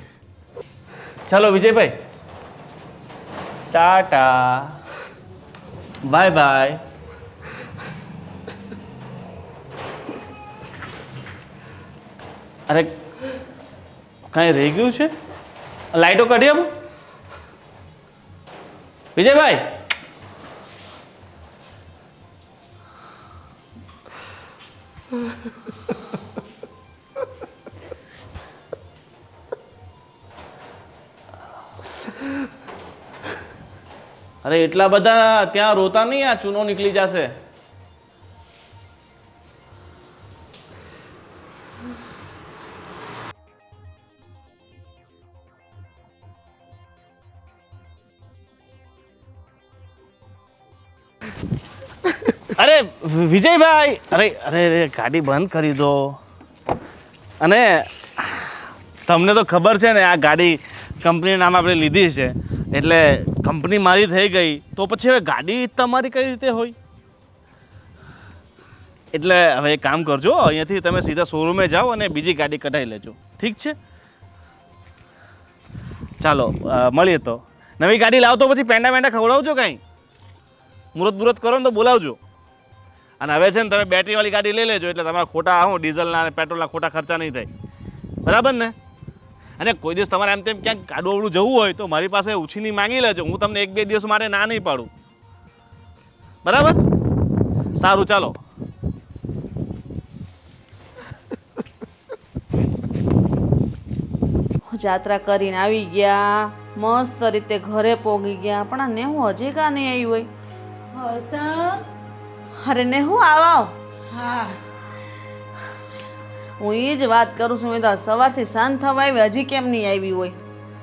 ચાલો વિજયભાઈ, ટાટા, બાય બાય. અરે કાંઈ રહી ગયું છે? લાઈટો કાઢી આપો વિજયભાઈ. અરે એટલા બધા ત્યાં રોતા નહીં, આ ચૂનો નીકળી જશે. અરે વિજયભાઈ, અરે અરે અરે ગાડી બંધ કરી દો. અને તમને તો ખબર છે ને આ ગાડી કંપનીનું નામ આપણે લીધી છે એટલે કંપની મારી થઈ ગઈ તો પછી હવે ગાડી તમારી કઈ રીતે હોય? એટલે હવે એક કામ કરજો, અહીંયાથી તમે સીધા શોરૂમે જાઓ અને બીજી ગાડી કઢાવી લેજો. ઠીક છે? ચાલો મળીએ. તો નવી ગાડી લાવો તો પછી પેંડા પેંડા ખવડાવજો, કાંઈ મુહૂર્ત કરો ને તો બોલાવજો. અને હવે છે ને તમે બેટરીવાળી ગાડી લઈ લેજો એટલે તમારા ખોટા ડીઝલના અને પેટ્રોલના ખોટા ખર્ચા નહીં થાય. બરાબર ને? અને કોઈ દિવસ તમારે એમ તેમ ક્યાંક ગાડું જવું હોય તો મારી પાસે ઉછીની માંગી લેજો. હું તમને 1-2 દિવસ માટે ના નહીં પાડું. બરાબર? સારું, ચાલો. જાત્રા કરીને આવી ગયા, મસ્ત રીતે ઘરે પોગી ગયા, પણ આ નેહુ હજી કાં નહીં આવી હોય. હર્ષા, અરે નેહુ આવ. હા હું એ જ વાત કરું છું. મેં તો સવારથી સાંજ થવા આવી, હજી કેમ નહીં આવી હોય?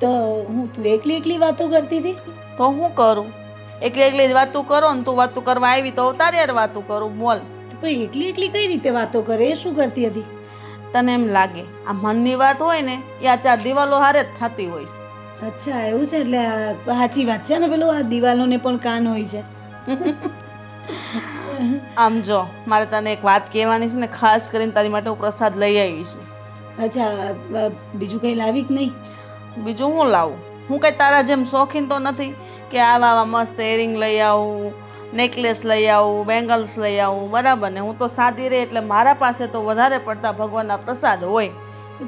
તો હું તું એકલી એકલી વાતો કરતી હતી? તો હું કરું? એકલી એકલી જ વાતું કરો ને. તું વાતું કરવા આવી તો તારી યાર વાતું કરું. બોલ. પણ એકલી એકલી કઈ રીતે વાતો કરે? એ શું કરતી હતી? તને એમ લાગે આ મનની વાત હોય ને એ આ 4 દિવાલો હારે જ થતી હોય છે. અચ્છા એવું છે? એટલે સાચી વાત છે ને, પેલું આ દિવાલોને પણ કાન હોય છે. આમ જો, મારે તને એક વાત કહેવાની છે ને, ખાસ કરીને તારી માટે હું પ્રસાદ લઈ આવી છું. અચ્છા, બીજું કંઈ લાવી કે નહીં? બીજું હું લાવું? હું કંઈ તારા જેમ શોખીન તો નથી કે આવા આવા મસ્ત એરિંગ લઈ આવું, નેકલેસ લઈ આવું, બેંગલ્સ લઈ આવું. બરાબર ને? હું તો સાદી રહી એટલે મારા પાસે તો વધારે પડતા ભગવાનના પ્રસાદ હોય.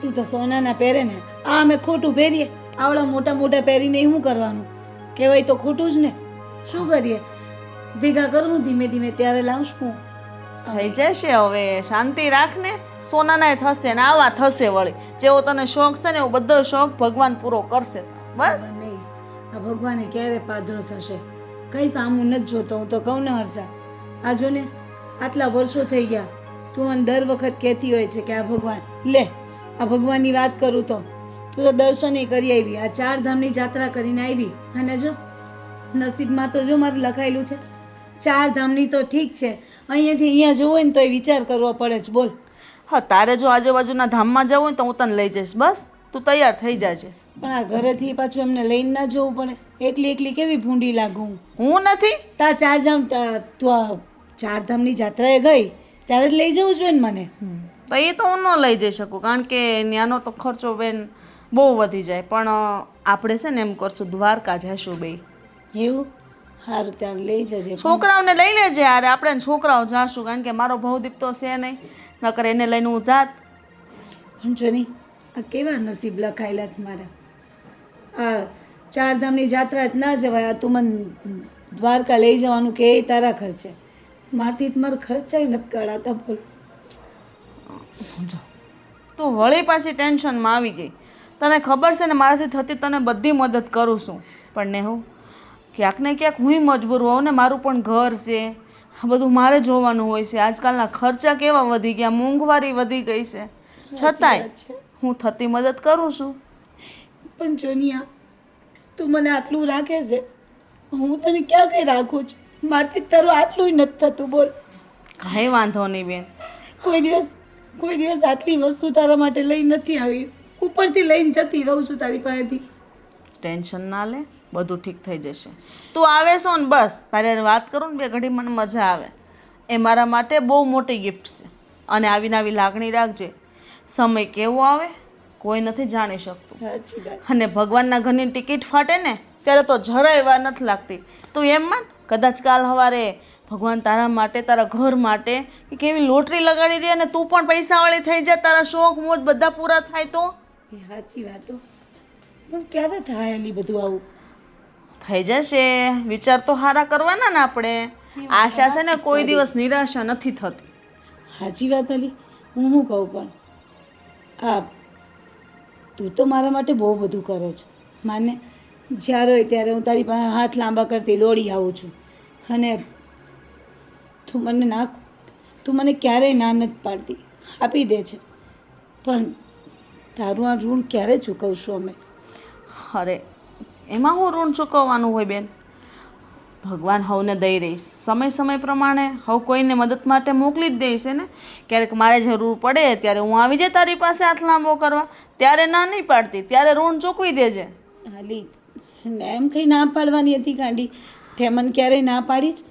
તું તો સોનાના પહેરે ને, આ અમે ખોટું પહેરીએ. આવડા મોટા મોટા પહેરીને શું કરવાનું? કહેવાય તો ખોટું જ ને. શું કરીએ? ભેગા કરું ધીમે ધીમે, ત્યારે લાવશું. થઈ જશે, હવે શાંતિ રાખ ને. સોનાનાય થશે ને આવા થશે વળી. જેવો તને શોખ છે ને એવો બધો શોખ ભગવાન પૂરો કરશે. બસ નહીં, આ ભગવાને ક્યારે પાધરો થશે કઈ સામું નથી જોતો. હું તો કહું ને હર્ષા, આ જો ને આટલા વર્ષો થઈ ગયા, તું મને દર વખત કહેતી હોય છે કે આ ભગવાન લે, આ ભગવાનની વાત કરું તો તું તો દર્શને કરી આવી, આ 4 ધામની યાત્રા કરીને આવી, અને જો નસીબમાં તો જો મારે લખાયેલું છે 4 ધામની. તો ઠીક છે, અહીંયાથી અહીંયા જવું હોય ને તો વિચાર કરવો પડે છે. બોલ, હા, તારે જો આજુબાજુના ધામમાં જવું હોય તો હું તને લઈ જઈશ. બસ તું તૈયાર થઈ જાજે. પણ આ ઘરેથી પાછું એમને લઈને ના જવું પડે. એકલી એકલી કેવી ભૂંડી લાગુ હું. હું નથી. તા 4 ધામ તું આ 4 ધામની યાત્રાએ ગઈ ત્યારે જ લઈ જવું જોઈએ ને મને. તો એ તો હું ન લઈ જઈ શકું, કારણ કે ત્યાંનો તો ખર્ચો બેન બહુ વધી જાય. પણ આપણે છે ને એમ કરશું, દ્વારકા જઈશું બે. એવું સારું, ત્યારે લઈ જજે. છોકરાઓને લઈ લેજે યાર, આપણે છોકરાઓ જાશું, કારણ કે મારો ભવદીપ તો છે નહીં, નકર એને લઈને હું જાત. પણ જો નહીં, આ કેવા નસીબ લખાયેલા છે મારા. આ 4 ધામની યાત્રા જ ના જવાય, આ તું મને દ્વારકા લઈ જવાનું કે એ તારા ખર્ચે. મારથી મારા ખર્ચાય નથી કાઢાતા. બોલ, તું વળી પાછી ટેન્શનમાં આવી ગઈ. તને ખબર છે ને મારાથી થતી તને બધી મદદ કરું છું, પણ ને હું ક્યાંક ને ક્યાંક હું મજબૂર હોઉં ને. મારું પણ ઘર છે, આ બધું મારે જોવાનું હોય છે. આજકાલના ખર્ચા કેવા વધી ગયા, મોંઘવારી વધી ગઈ છે, છતાંય હું થતી મદદ કરું છું. પણ જોનિયા, તું મને આટલું રાખે છે, હું તને ક્યાં કંઈ રાખું છું? મારથી તારું આટલું નથી થતું. બોલ, કાંઈ વાંધો નહીં બેન. કોઈ દિવસ આટલી વસ્તુ તારા માટે લઈ નથી આવી, ઉપરથી લઈને જતી રહું છું તારી પાસેથી. ટેન્શન ના લે, બધું ઠીક થઈ જશે. તું આવે છો ને બસ તારે વાત કરું ને બે ઘડી મને મજા આવે. એ મારા માટે બહુ મોટી ગિફ્ટ છે. અને આવીને આવી લાગણી રાખજે. સમય કેવો આવે કોઈ નથી જાણી શકતું. સાચી વાત. અને ભગવાનના ઘરની ટિકિટ ફાટે ને ત્યારે તો જરાય વાર નથી લાગતી. તું એમ માન, કદાચ કાલ સવારે ભગવાન તારા માટે, તારા ઘર માટે કેવી લોટરી લગાડી દે અને તું પણ પૈસાવાળી થઈ જાય, તારા શોખ મોજ બધા પૂરા થાય તો. એ સાચી વાતો, પણ ક્યારે થાય એલી બધું આવું? થઈ જશે. વિચાર તો સારા કરવાના ને આપણે. આશા છે ને કોઈ દિવસ નિરાશા નથી થતી. સાચી વાત અલી, હું શું કહું, પણ આ તું તો મારા માટે બહુ બધું કરે છે. માને જ્યારે હોય ત્યારે હું તારી પાસે હાથ લાંબા કરતી દોડી આવું છું, અને તું મને ક્યારેય ના નથી પાડતી, આપી દે છે. પણ તારું આ ઋણ ક્યારે ચૂકવશું અમે? અરે એમાં હું ઋણ ચૂકવવાનું હોય બેન? ભગવાન હવને દઈ રહીશ. સમય પ્રમાણે હવ કોઈને મદદ માટે મોકલી જ દઈશ ને. ક્યારેક મારે જરૂર પડે ત્યારે હું આવી જાય તારી પાસે હાથ લાંબો કરવા. ત્યારે ના નહીં પાડતી, ત્યારે ઋણ ચૂકવી દેજે. હાલી એમ કંઈ ના પાડવાની હતી કાંડી, તે મને ક્યારેય ના પાડી જ.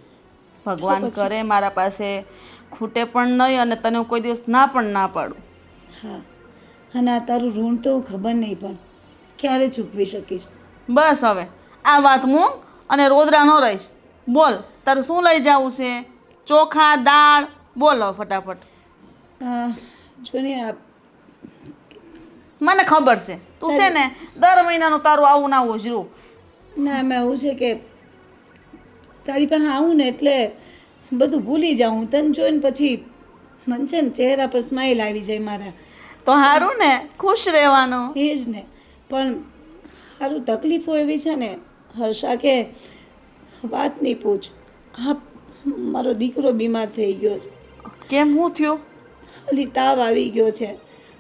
ભગવાન કરે મારા પાસે ખૂટે પણ નહીં અને તને હું કોઈ દિવસ ના પણ ના પાડું. હા, અને આ તારું ઋણ તો ખબર નહીં પણ ક્યારે ચૂકવી શકીશ. બસ હવે આ વાત મૂક અને રોદરા ન રહીશ. બોલ તારે શું લઈ જવું છે? ચોખા, દાળ, બોલો ફટાફટ. જો ને આ મને ખબર છે તું છે ને દર મહિનાનું તારું આવું ના આવું જ રૂ. ના, એમાં એવું છે કે તારી પાસે આવું ને એટલે બધું ભૂલી જાઉં. તને જોઈને પછી મને છે ને ચહેરા પર સ્માઈલ આવી જાય મારા. તો સારું ને, ખુશ રહેવાનું. એ જ ને, પણ સારું તકલીફો એવી છે ને હર્ષા કે વાત નહીં પૂછ. હા, મારો દીકરો બીમાર થઈ ગયો છે. કેમ, હું થયું? ખાલી તાવ આવી ગયો છે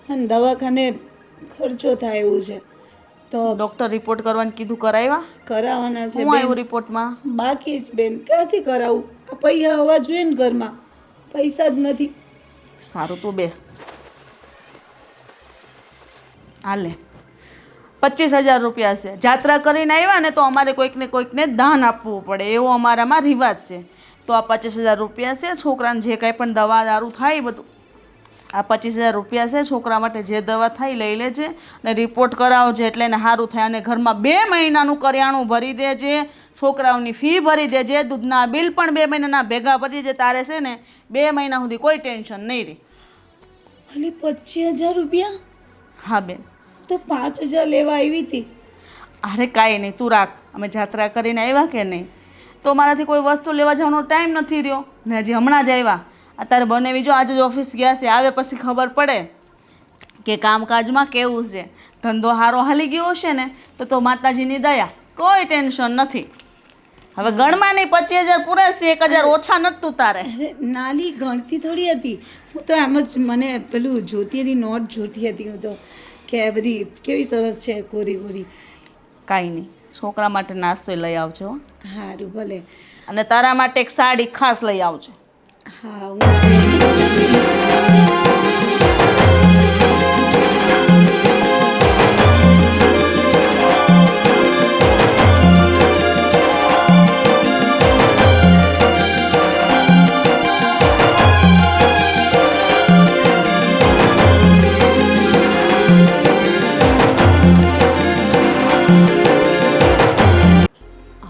અને દવાખાને ખર્ચો થાય એવું છે. તો ડૉક્ટર રિપોર્ટ કરવાનું કીધું, કરાવ્યા? કરાવવાના છે. હું આવ્યું રિપોર્ટમાં? બાકી જ બેન, ક્યાંથી કરાવું? આ પૈસા હોવા જોઈએ ને ઘરમાં, પૈસા જ નથી. સારું તું બેસ. હાલે 25,000 રૂપિયા છે. જાત્રા કરીને આવ્યા ને તો અમારે કોઈકને દાન આપવું પડે, એવો અમારામાં રિવાજ છે. તો આ 25,000 રૂપિયા છે. છોકરાને જે કાંઈ પણ દવા દારૂ થાય બધું આ 25,000 રૂપિયા છે. છોકરા માટે જે દવા થાય લઈ લેજે અને રિપોર્ટ કરાવજે એટલે એને સારું થાય. અને ઘરમાં 2 મહિનાનું કરિયાણું ભરી દેજે, છોકરાઓની ફી ભરી દેજે, દૂધના બિલ પણ 2 મહિનાના ભેગા ભરી દેજે. તારે છે ને 2 મહિના સુધી કોઈ ટેન્શન નહીં રહે. ખાલી 25,000 રૂપિયા? હા બેન, તો 5,000 લેવા આવી હતી. અરે કાંઈ નહીં, તું રાખ. અમે જાત્રા કરીને આવ્યા કે નહીં, તો મારાથી કોઈ વસ્તુ લેવા જવાનો ટાઈમ નથી રહ્યો ને. હજી હમણાં જ આવ્યા અત્યારે બનેવી જો આજે જ ઓફિસ ગયા છે, આવે પછી ખબર પડે કે કામકાજમાં કેવું છે. ધંધો સારો હાલી ગયો હશે ને તો માતાજીની દયા, કોઈ ટેન્શન નથી. હવે ગણમાં નહીં, 25,000 પૂરા છે, 1,000 ઓછા નતું તારે. અરે નાલી ગણતી થોડી હતી, હું તો એમ જ મને પેલું જોતી હતી, નોટ જોતી હતી હું તો, કે આ બધી કેવી સરસ છે કોરી કોરી. કાંઈ નહીં, છોકરા માટે નાસ્તો લઈ આવજો હો. સારું ભલે. અને તારા માટે એક સાડી ખાસ લઈ આવજો. હા હું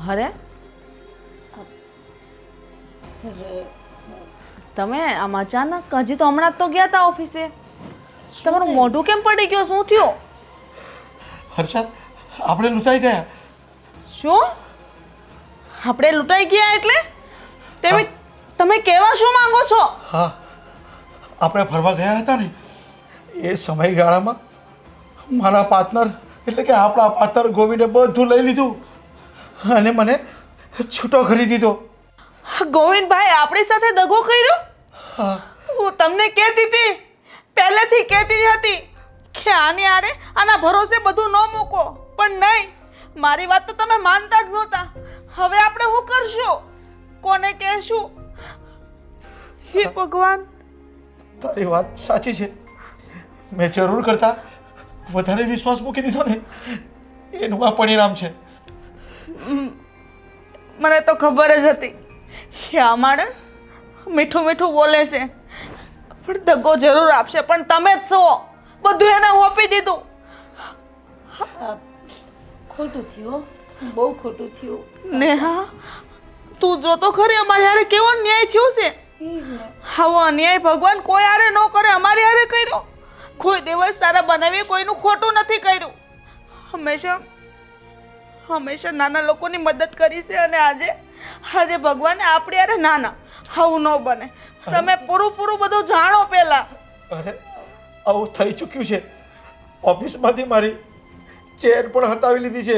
અરે તમે આમ અચાનક, હજી તો હમણાં જ તો ગયા હતા ઓફિસે, તમારું મોઢું કેમ પડી ગયું? શું થયું? હર્ષા, આપણે લૂંટાઈ ગયા. શું? આપણે લૂંટાઈ ગયા એટલે? તમે કહેવા શું માંગો છો? હા, આપણે ફરવા ગયા હતા ને એ સમયગાળામાં મારા પાર્ટનર એટલે કે આપણા પાર્ટનર ગોવિંદે બધું લઈ લીધું અને મને છૂટો કરી દીધો. ગોવિંદભાઈ આપણી સાથે દગો કર્યો? હા, હું તમને કહેતી હતી, પહેલેથી કહેતી હતી કે આના ભરોસે બધું ન મૂકો, પણ નહીં, મારી વાત તો તમે માનતા જ નહોતા. હવે આપણે શું કરશું? કોને કહેશું? હે ભગવાન! તારી વાત સાચી છે. મેં જરૂર કરતા વધારે વિશ્વાસ મૂકી દીધો ને એનું આ પરિણામ છે. મને તો ખબર જ હતી કે આ માણસ મીઠું મીઠું બોલે છે, પણ દગો જરૂર આપશે. પણ તમે જ છો, બધું એને હોપી દીધું. ખોટું થયું, બહુ ખોટું થયું. નેહા, તું જો તો ખરી અમારી હારે કેવો ન્યાય થયો છે. આવો અન્યાય ભગવાન કોઈ હારે ન કરે, અમારી હારે કર્યો. કોઈ દિવસ તારા બનાવી કોઈનું ખોટું નથી કર્યું. હંમેશા નાના લોકોની મદદ કરી છે, અને આજે ભગવાને આપણી હારે નાના આવું ન બને. તમે પૂરું બધું જાણો પહેલા. અરે આવું થઈ ચૂક્યું છે. ઓફિસમાંથી મારી ચેર પણ હટાવી લીધી છે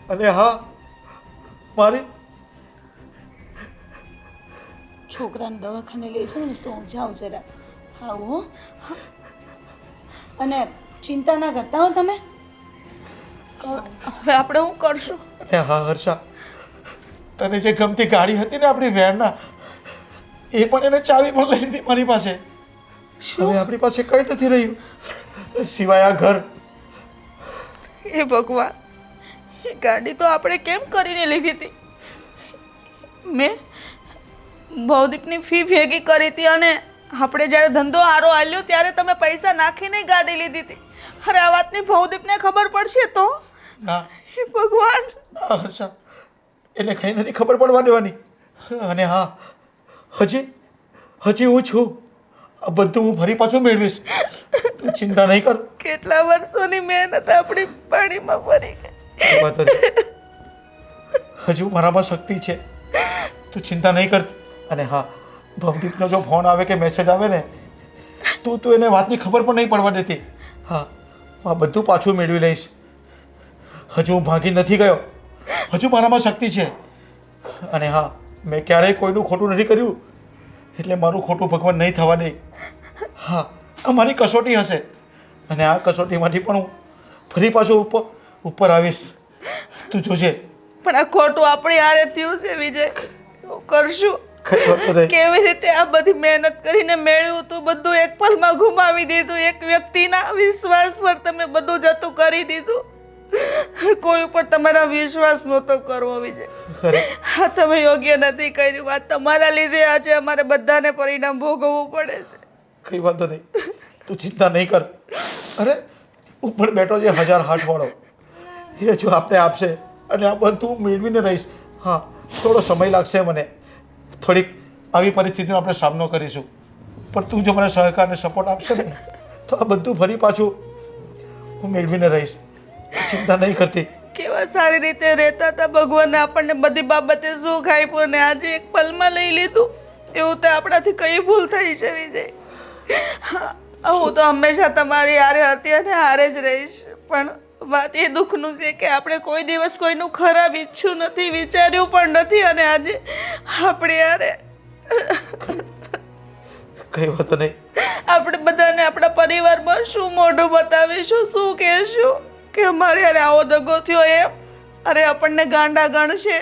અને હા, મારી છોકરાને દવાખાને લઈ જાઉં ને તો હું જાઉં જરા. આવું હો. અને ચિંતા ના કરતા હો તમે. હવે આપણે શું કરશું? અને હા હર્ષા, તને જે ગમતી ગાડી હતી ને આપણી વેરના, એ પણ એને ચાવી પણ લઈ લીધી મારી પાસે. હવે આપણી પાસે કંઈ નથી રહ્યું સિવાય આ ઘર. એ ભગવાન, એ ગાડી તો આપણે કેમ કરીને લીધી હતી? મેં ભવદીપની ફી ભેગી કરી હતી, અને આપણે જ્યારે ધંધો હારો હાલ્યો ત્યારે તમે પૈસા નાખીને ગાડી લીધી હતી. અરે આ વાતની ભવદીપને ખબર પડશે તો? ના હે ભગવાન! ના હર્ષા, એને કંઈ નથી ખબર પડવા દેવાની. અને હા, હજી હું છું. આ બધું હું ફરી પાછું મેળવીશ. તું ચિંતા નહીં કર. કેટલા વર્ષોની મહેનત આપણી પાણીમાં ફરી ગઈ. વાત હતી. હજુ મારામાં શક્તિ છે, તું ચિંતા નહીં કરતી. અને હા, ભવદીપનો જો ફોન આવે કે મેસેજ આવે ને તું એને વાતની ખબર પણ નહીં પડવા દેતી. હા, આ બધું પાછું મેળવી લઈશ. હજુ હું ભાગી નથી ગયો, હજુ મારામાં શક્તિ છે. અને હા, મેં ક્યારેય કોઈનું ખોટું નથી કર્યું, એટલે મારું ખોટું ભગવાન નહીં થવા દે. હા, આ મારી કસોટી હશે, અને આ કસોટીમાંથી પણ હું ફરી પાછું ઉપર આવીશ. તું જોજે. પણ આ ખોટું આપણી હારે થયું છે વિજય. શું કરશું? કઈ વાંધો નહીં. કેવી રીતે આ બધી મહેનત કરીને મેળવ્યું તું બધું એક પલમાં ગુમાવી દીધું. એક વ્યક્તિના વિશ્વાસ પર તમે બધું જતું કરી દીધું. કોઈ ઉપર તમારા વિશ્વાસ નહોતો કરવો વિજય. હા, તમે યોગ્ય નથી કર્યું. આ તમારા લીધે આજે અમારે બધાને પરિણામ ભોગવવું પડે છે. કઈ વાંધો નહીં, તું ચિંતા નહીં કર. અરે ઉપર બેઠો જે 1000 હાથ વાળો, એ જો આપણે આપશે અને આ બધું મેળવીને રહીશ. હા, થોડો સમય લાગશે મને, થોડીક આવી પરિસ્થિતિનો આપણે સામનો કરીશું, પણ તું જો મને સહકાર અને સપોર્ટ આપશે ને તો આ બધું ફરી પાછું હું મેળવીને રહીશ. ચિંતા નહીં કરતી. કેવા સારી રીતે રહેતા હતા. ભગવાને આપણને બધી બાબતે સુખ આપ્યું ને આજે એક પલમાં લઈ લીધું. એવું તો આપણાથી કઈ ભૂલ થઈ છે વિજય. હું તો હંમેશા તમારી હારે હતી અને હારે જ રહીશ, પણ વાત એ દુઃખનું છે કે આપણે કોઈ દિવસ કોઈનું ખરાબ ઈચ્છ્યું નથી, વિચાર્યું પણ નથી, અને આજે આપણે યારે કઈ વાતો નહીં. આપણે બધાને આપણા પરિવારમાં શું મોઢું બતાવીશું, શું કહેશું કે અમારે યારે આવો દગો થયો એમ? અરે આપણને ગાંડા ગણશે,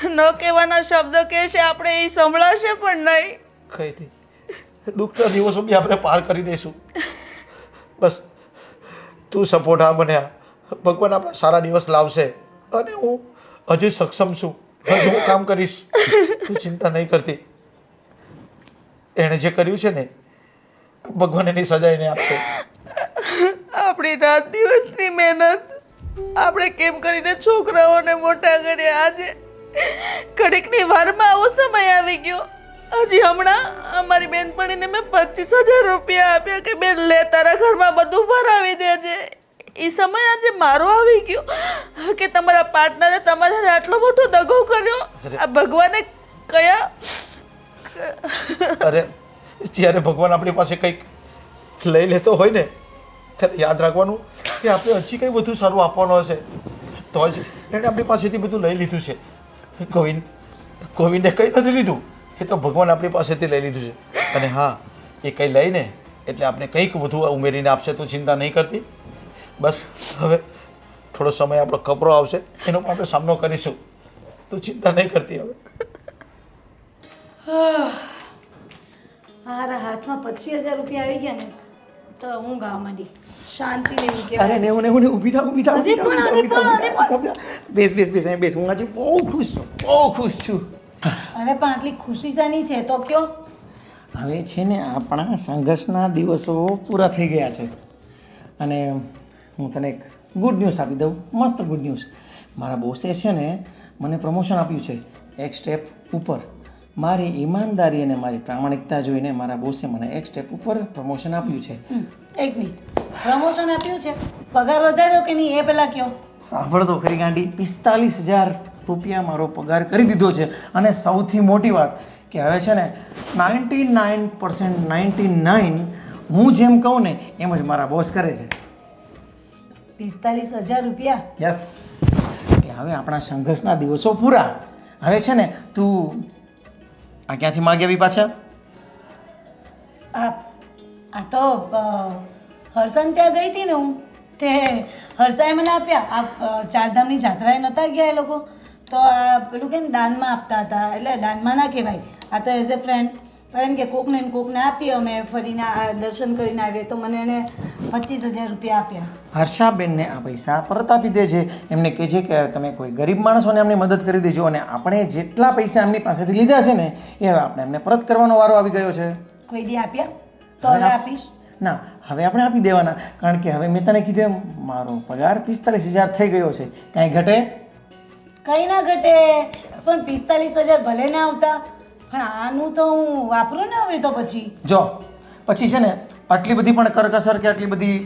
ન કહેવાના શબ્દ કહેશે, આપણે એ સંભળાશે પણ નહીં. કઈ નહીં, દુઃખના દિવસો બી આપણે પાર કરી દઈશું. બસ તું સપોર્ટ આ મને આ. ભગવાન આપણા સારા દિવસ લાવશે અને હું હજુ સક્ષમ છું, હજુ હું કામ કરીશ. તું ચિંતા નહીં કરતી. એણે જે કર્યું છે ને, ભગવાન એની સજા એને આપશે. આપણી રાત દિવસની મહેનત આપણે કેમ કરીને છોકરાઓને મોટા કર્યા, આજે ઘડીકની વારમાં આવો સમય આવી ગયો. હજી હમણાં અમારી બેનપણીને મેં 25,000 રૂપિયા આપ્યા કે બેન લે તારા ઘરમાં બધું ભરાવી દેજે. એ સમય આજે મારો આવી ગયો કે તમારા પાર્ટનરે તમારા આટલો મોટો દગો કર્યો. આ ભગવાને કયા અરે જ્યારે ભગવાન આપણી પાસે કંઈક લઈ લેતો હોય ને, ત્યારે યાદ રાખવાનું કે આપણે હજી કંઈ વધુ સારું આપવાનું હશે. તો જ એણે આપણી પાસેથી બધું લઈ લીધું છે. ગોવિંદે કંઈ નથી લીધું, એ તો ભગવાન આપણી પાસેથી લઈ લીધું છે. અને હા, એ કંઈ લઈને એટલે આપણે કંઈક વધુ ઉમેરીને આપશે. તો ચિંતા નહીં કરતી. બસ હવે થોડો સમય આપણો કપરો આવશે, એનો પણ આપણે સામનો કરીશું. તું ચિંતા નહીં કરતી. હવે મારા હાથમાં 25,000 રૂપિયા આવી ગયા ને તો હું ગાવા માંડી. શાંતિ લેવી કે અરે ને ઊભી થા અરે પણ બેસ અહીં બેસ. હું આજે બહુ ખુશ છું, બહુ ખુશ છું. અરે પણ આટલી ખુશી શાની છે તો કયો. હવે છે ને આપણા સંઘર્ષના દિવસો પૂરા થઈ ગયા છે અને હું તને એક ગુડ ન્યૂઝ આપી દઉં. મસ્ત ગુડ ન્યૂઝ. મારા બોસે છે ને મને પ્રમોશન આપ્યું છે એક સ્ટેપ ઉપર. મારી ઈમાનદારી અને મારી પ્રામાણિકતા જોઈને મારા બોસે મને એક સ્ટેપ ઉપર પ્રમોશન આપ્યું છે. એક મિનિટ, પ્રમોશન આપ્યું છે, પગાર વધાર્યો કે નહીં એ પહેલાં કયો. સાંભળ તો ખરી ગાંડી, 45,000 રૂપિયા મારો પગાર કરી દીધો છે. અને સૌથી મોટી વાત કે હવે છે ને 99% હું જેમ કહું ને એમ જ મારા બોસ કરે છે. 45,000 રૂપિયા? યસ. એટલે હવે આપણા સંઘર્ષના દિવસો પૂરા. હવે છે ને તું આ ક્યાંથી માગી આવી પાછા? આ તો હર્ષન ત્યાં ગઈ હતી ને હું, તે હર્ષાએ મને આપ્યા. આ ચારધામની જાત્રાએ નહોતા ગયા એ લોકો, તો આ પેલું કે દાનમાં આપતા હતા. એટલે દાનમાં ના કહેવાય, આ તો એઝ એ ફ્રેન્ડ. તો એમ કે કોકને ને કોકને આપી, અમે ફરીને આ દર્શન કરીને આવીએ. તો મને એને 25,000 રૂપિયા આપ્યા. હર્ષાબેનને આ પૈસા પરત આપી દેજે. એમને કહેજે કે તમે કોઈ ગરીબ માણસોને એમની મદદ કરી દેજો. અને આપણે જેટલા પૈસા એમની પાસેથી લીધા છે ને એ હવે આપણે એમને પરત કરવાનો વારો આવી ગયો છે. કોઈ દી આપ્યા તો હવે આપીશ ના, હવે આપણે આપી દેવાના. કારણ કે હવે મેં તને કીધું એમ મારો પગાર 45,000 થઈ ગયો છે. કાંઈ ઘટે? કંઈ ના ઘટે. પણ 45,000 ભલે ના આવતા, પણ આનું તો હું વાપરું ને હવે. તો પછી જો પછી છે ને આટલી બધી પણ કરકસર કે આટલી બધી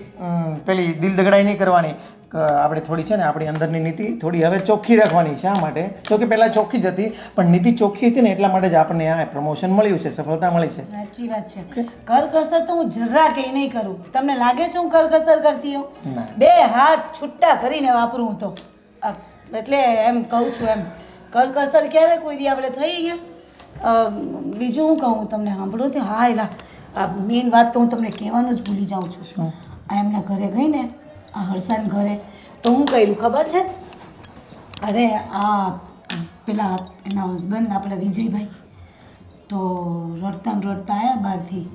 પેલી દિલ દગડાઈ નહીં કરવાની. આપણે થોડી છે ને આપણી અંદરની નીતિ થોડી હવે ચોખ્ખી રાખવાની. શા માટે? જો કે પહેલાં ચોખ્ખી જ હતી, પણ નીતિ ચોખ્ખી હતી ને એટલા માટે જ આપણને આ પ્રમોશન મળ્યું છે, સફળતા મળી છે. સાચી વાત છે. કરકસર તો હું જરા કંઈ નહીં કરું. તમને લાગે છે હું કરકસર કરતી હોઉં? ના. 2 હાથ છૂટા કરીને વાપરું હું તો. એટલે એમ કહું છું, એમ કરકસર ક્યારે કોઈ દી આપણે થઈ ગયા. બીજું હું કહું તમને, સાંભળો તે. હા, એલા આ મેઇન વાત તો હું તમને કહેવાનું જ ભૂલી જાઉં છું. આ એમના ઘરે ગઈ ને, આ હર્ષાન ઘરે, તો હું કર્યું ખબર છે? અરે આ પેલા એના હસબન્ડ આપણા વિજયભાઈ તો રડતા ને રડતા આવ્યા બહારથી.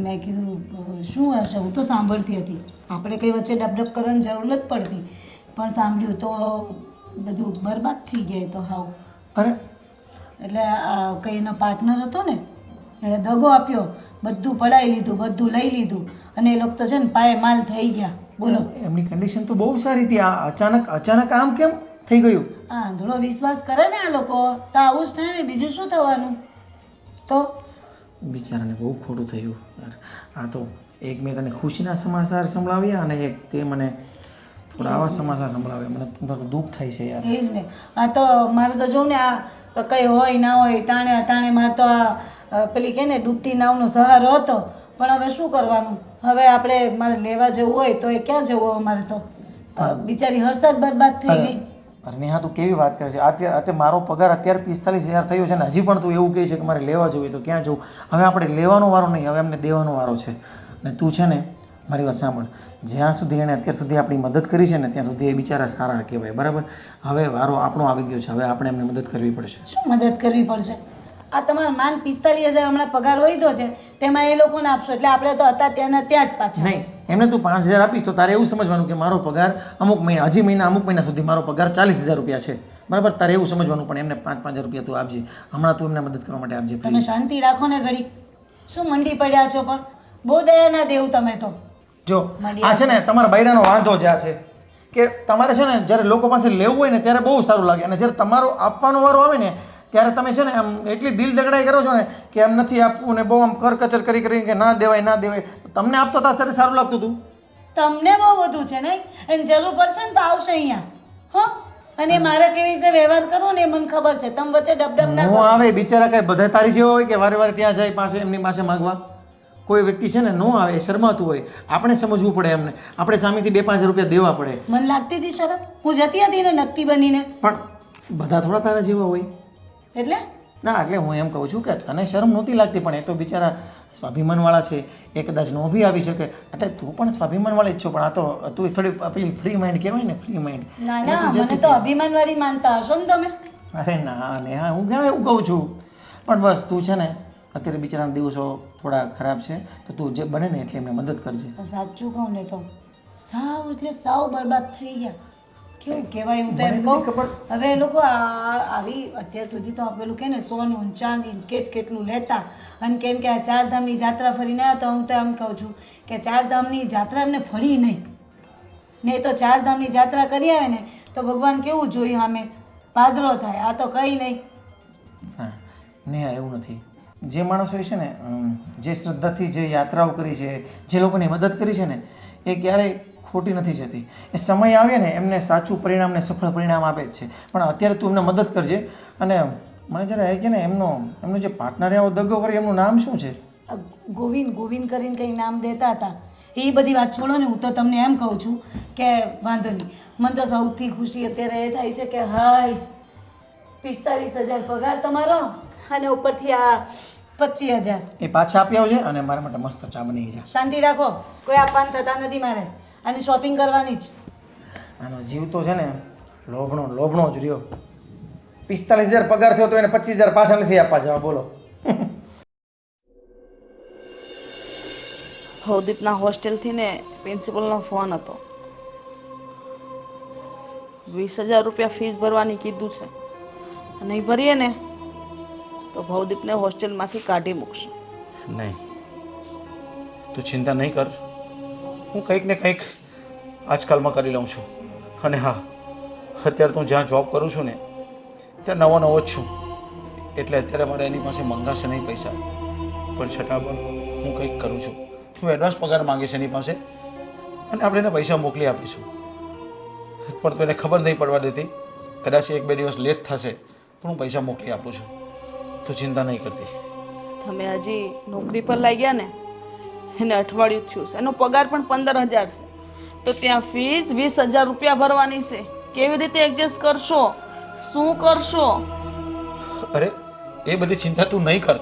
મેં કીધું શું હશે? હું તો સાંભળતી હતી. આપણે કંઈ વચ્ચે ડબડબ કરવાની જરૂર નથી પડતી, પણ સાંભળ્યું તો બધું બરબાદ થઈ ગયા. તો હાવ અરે એટલે કંઈ એનો પાર્ટનર હતો ને એને દગો આપ્યો, બધું પડાવી લીધું, બધું લઈ લીધું, અને એ લોકો તો છે ને પાયે માલ થઈ ગયા. બોલો, એમની કન્ડિશન તો બહુ સારી હતી. આ અચાનક આમ કેમ થઈ ગયું? આ આંધળો વિશ્વાસ કરે ને આ લોકો, તો આવું જ થાય ને. બીજું શું થવાનું? તો બિચારાને બહુ ખોટું થયું. આ તો એક મેં તને ખુશીના સમાચાર સંભળાવ્યા અને એક તે મને થોડા આવા સમાચાર સંભળાવ્યા. મને તો દુઃખ થાય છે યાર. એ જ ને. આ તો મારે તો જોઉં ને આ કંઈ હોય ના હોય ટાણે અટાણે મારે તો આ પેલી કહે ને ડૂબતી નાવનો સહારો હતો. પણ હવે શું કરવાનું? હવે આપણે મારે લેવા જવું હોય તો એ ક્યાં જવું અમારે તો? બિચારી હર્ષદ બરબાદ થઈ ગઈ. અરે નેહા તું કેવી વાત કરે છે? અત્યારે મારો પગાર અત્યારે 45,000 થયો છે ને હજી પણ તું એવું કહે છે કે મારે લેવા જવું હોય તો ક્યાં જવું? હવે આપણે લેવાનો વારો નહીં, હવે અમને દેવાનો વારો છે. ને તું છે ને મારી વાત સાંભળ, જ્યાં સુધી એણે અત્યાર સુધી આપણી મદદ કરી છે ને ત્યાં સુધી એ બિચારા સારા કહેવાય, બરાબર? હવે વારો આપણો આવી ગયો છે, હવે આપણે એમને મદદ કરવી પડશે. શું મદદ કરવી પડશે? આ તમારા માન 45,000 હમણાં પગાર વધ્યો છે તેમાં એ લોકોને આપશો એટલે આપણે તો હતા ત્યાંના ત્યાં જ પાછા. નહીં, એમને તું 5,000 આપીશ તો તારે એવું સમજવાનું કે મારો પગાર અમુક મહિના સુધી મારો પગાર 40,000 રૂપિયા છે, બરાબર? તારે એવું સમજવાનું. પણ એમને 5,000 રૂપિયા તું આપજે હમણાં, તું એમને મદદ કરવા માટે આપજે. તમે શાંતિ રાખો ને ઘડી, શું મંડી પડ્યા છો? પણ બહુ દયા ના દેવું તમે તો. જો આ છે ને તમારા બૈરાનો વાંધો જ આ છે કે તમારે છે ને જ્યારે લોકો પાસે લેવું હોય ને ત્યારે બહુ સારું લાગે, અને જ્યારે તમારો આપવાનો વારો આવે ને ત્યારે તમે છે ને આમ એટલી દિલ દગડાઈ કરો છો ને કે એમ નથી આપવું ને બહુ આમ કરકચર કરી કે ના દેવાય. તો તમને આપતો તારે સારું લાગતું હતું. તમને બહુ બધું છે નહીં, અને જરૂર પડશે ને તો આવશે અહીંયા. હો, અને મારે કેવી રીતે વ્યવહાર કરવો ને એ મને ખબર છે. તમે વચ્ચે ડબડબ ના નો કરો. આવે બિચારા, કઈ બધા તારી જેવા હોય કે વારે વારે ત્યાં જાય પાસે એમની પાસે માગવા? કોઈ વ્યક્તિ છે ને નો આવે, એ શરમાતું હોય. આપણે સમજવું પડે એમને, આપણે સામેથી 2-5 રૂપિયા દેવા પડે. મને લાગતી હતી શરમ, હું જતી હતી ને નક્કી બનીને. પણ બધા થોડા તારા જેવા હોય. એટલે ના, એટલે હું એમ કહું છું કે તને શરમ નહોતી લાગતી, પણ એ તો બિચારા સ્વાભિમાનવાળા છે, એ કદાચ નો બી આવી શકે. એટલે તું પણ સ્વાભિમાનવાળી જ છો, પણ આ તો તું થોડી પેલી ફ્રી માઇન્ડ કહેવાય ને, ફ્રી માઇન્ડ. ના ના, મને તો અભિમાનવાળી માનતા હશો ને તમે. અરે ના નેહા, હું ક્યાં એવું કહું છું. પણ બસ તું છે ને અત્યારે બિચારાના દિવસો થોડા ખરાબ છે, તો તું જે બને ને એટલે એમને મદદ કરજે. સાચું કહું ને તો સાવ એટલે સાવ બરબાદ થઈ ગયા. કેવું કહેવાય, હું તો એમ કહું હવે એ લોકો આવી અત્યાર સુધી તો પેલું કે ને સોનું ચાંદી કેટલું લેતા, અને કેમ કે આ 4 ધામની જાત્રા ફરીને આવ્યા તો હું તો એમ કહું છું કે 4 ધામની જાત્રા એમને ફરી નહીં ને. તો 4 ધામની જાત્રા કરી આવે ને તો ભગવાન કેવું જોયું સામે પાદરો થાય. આ તો કંઈ નહીં. હા નેહા, એવું નથી. જે માણસોએ છે ને જે શ્રદ્ધાથી જે યાત્રાઓ કરી છે, જે લોકોની મદદ કરી છે ને, એ ક્યારેય ખોટી નથી જતી. એ સમય આવે ને એમને સાચું પરિણામ ને સફળ પરિણામ આપે જ છે. પણ અત્યારે તું એમને મદદ કરજે. અને મને જરા એ કે ને એમનો જે પાર્ટનર એવો દગો કરે એમનું નામ શું છે? ગોવિંદ કરીને કંઈક નામ દેતા હતા. એ બધી વાત છોડો ને, હું તો તમને એમ કહું છું કે વાંધો નહીં. મને તો સૌથી ખુશી અત્યારે એ થાય છે કે હાઈસ 45,000 પગાર તમારો અને ઉપરથી આ 25,000 એ પાછા આપી આવજે અને મારા માટે મસ્ત ચા બની જાય. શાંતિ રાખો, કોઈ આપવાન થતા નથી મારે. અને શોપિંગ કરવાની જ. આનો જીવ તો છે ને લોભણો જ રહ્યો. 45,000 પગાર થયો તો એને 25,000 પાછા નથી આપવા જવા, બોલો. ભવદીપના હોસ્ટેલથી ને પ્રિન્સિપલનો ફોન હતો. 20,000 રૂપિયા ફીસ ભરવાની કીધું છે. નહીં ભરીએ ને તો ભવદીપને હોસ્ટેલમાંથી કાઢી મૂકશે. નહીં, તું ચિંતા નહીં કર. હું કંઈક ને કંઈક આજકાલમાં કરી લઉં છું. અને હા, અત્યારે તું જ્યાં જોબ કરું છું ને ત્યાં નવો જ છું, એટલે અત્યારે મારે એની પાસે મંગાશે નહીં પૈસા. પણ છતાં પણ હું કંઈક કરું છું. હું એડવાન્સ પગાર માંગીશ એની પાસે અને આપણે એને પૈસા મોકલી આપીશું. પણ તો એને ખબર નહીં પડવા દેતી. કદાચ 1-2 દિવસ લેટ થશે પણ હું પૈસા મોકલી આપું છું. તું ચિંતા નહીં કરતી. તમે હજી નોકરી પર લાગ્યા ને એને અઠવાડિયું થયું છે, એનો પગાર પણ 15,000 છે, તો ત્યાં ફીસ 20,000 રૂપિયા ભરવાની છે. કેવી રીતે એડજસ્ટ કરશો? શું કરશો? અરે એ બધી ચિંતા તું નહીં કર.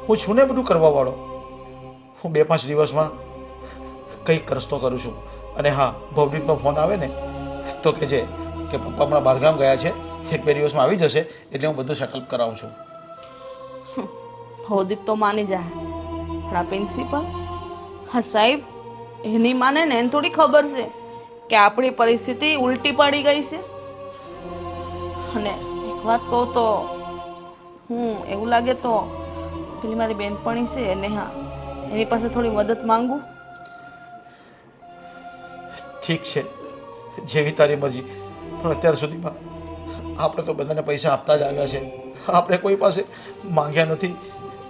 હું છું ને બધું કરવાવાળો. હું 2-5 દિવસમાં કંઈક રસ્તો કરું છું. અને હા, ભવદીપનો ફોન આવે ને તો કહેજે કે પપ્પા હમણાં બહારગામ ગયા છે, 1-2 દિવસમાં આવી જશે, એટલે હું બધું સેટલ કરાવું છું. ભવદીપ તો માની જાય, પણ આ પ્રિન્સિપલ, હા સાહેબ, એની માને ને એને થોડી ખબર છે કે આપણી પરિસ્થિતિ ઉલટી પડી ગઈ છે. અને એક વાત કહું તો હું એવું લાગે તો પેલી મારી બેનપણી છે એને, હા, એની પાસે થોડી મદદ માંગુ. ઠીક છે, જેવી તારી મરજી. પણ અત્યાર સુધીમાં આપણે તો બધાને પૈસા આપતા જ આવ્યા છે, આપણે કોઈ પાસે માંગ્યા નથી,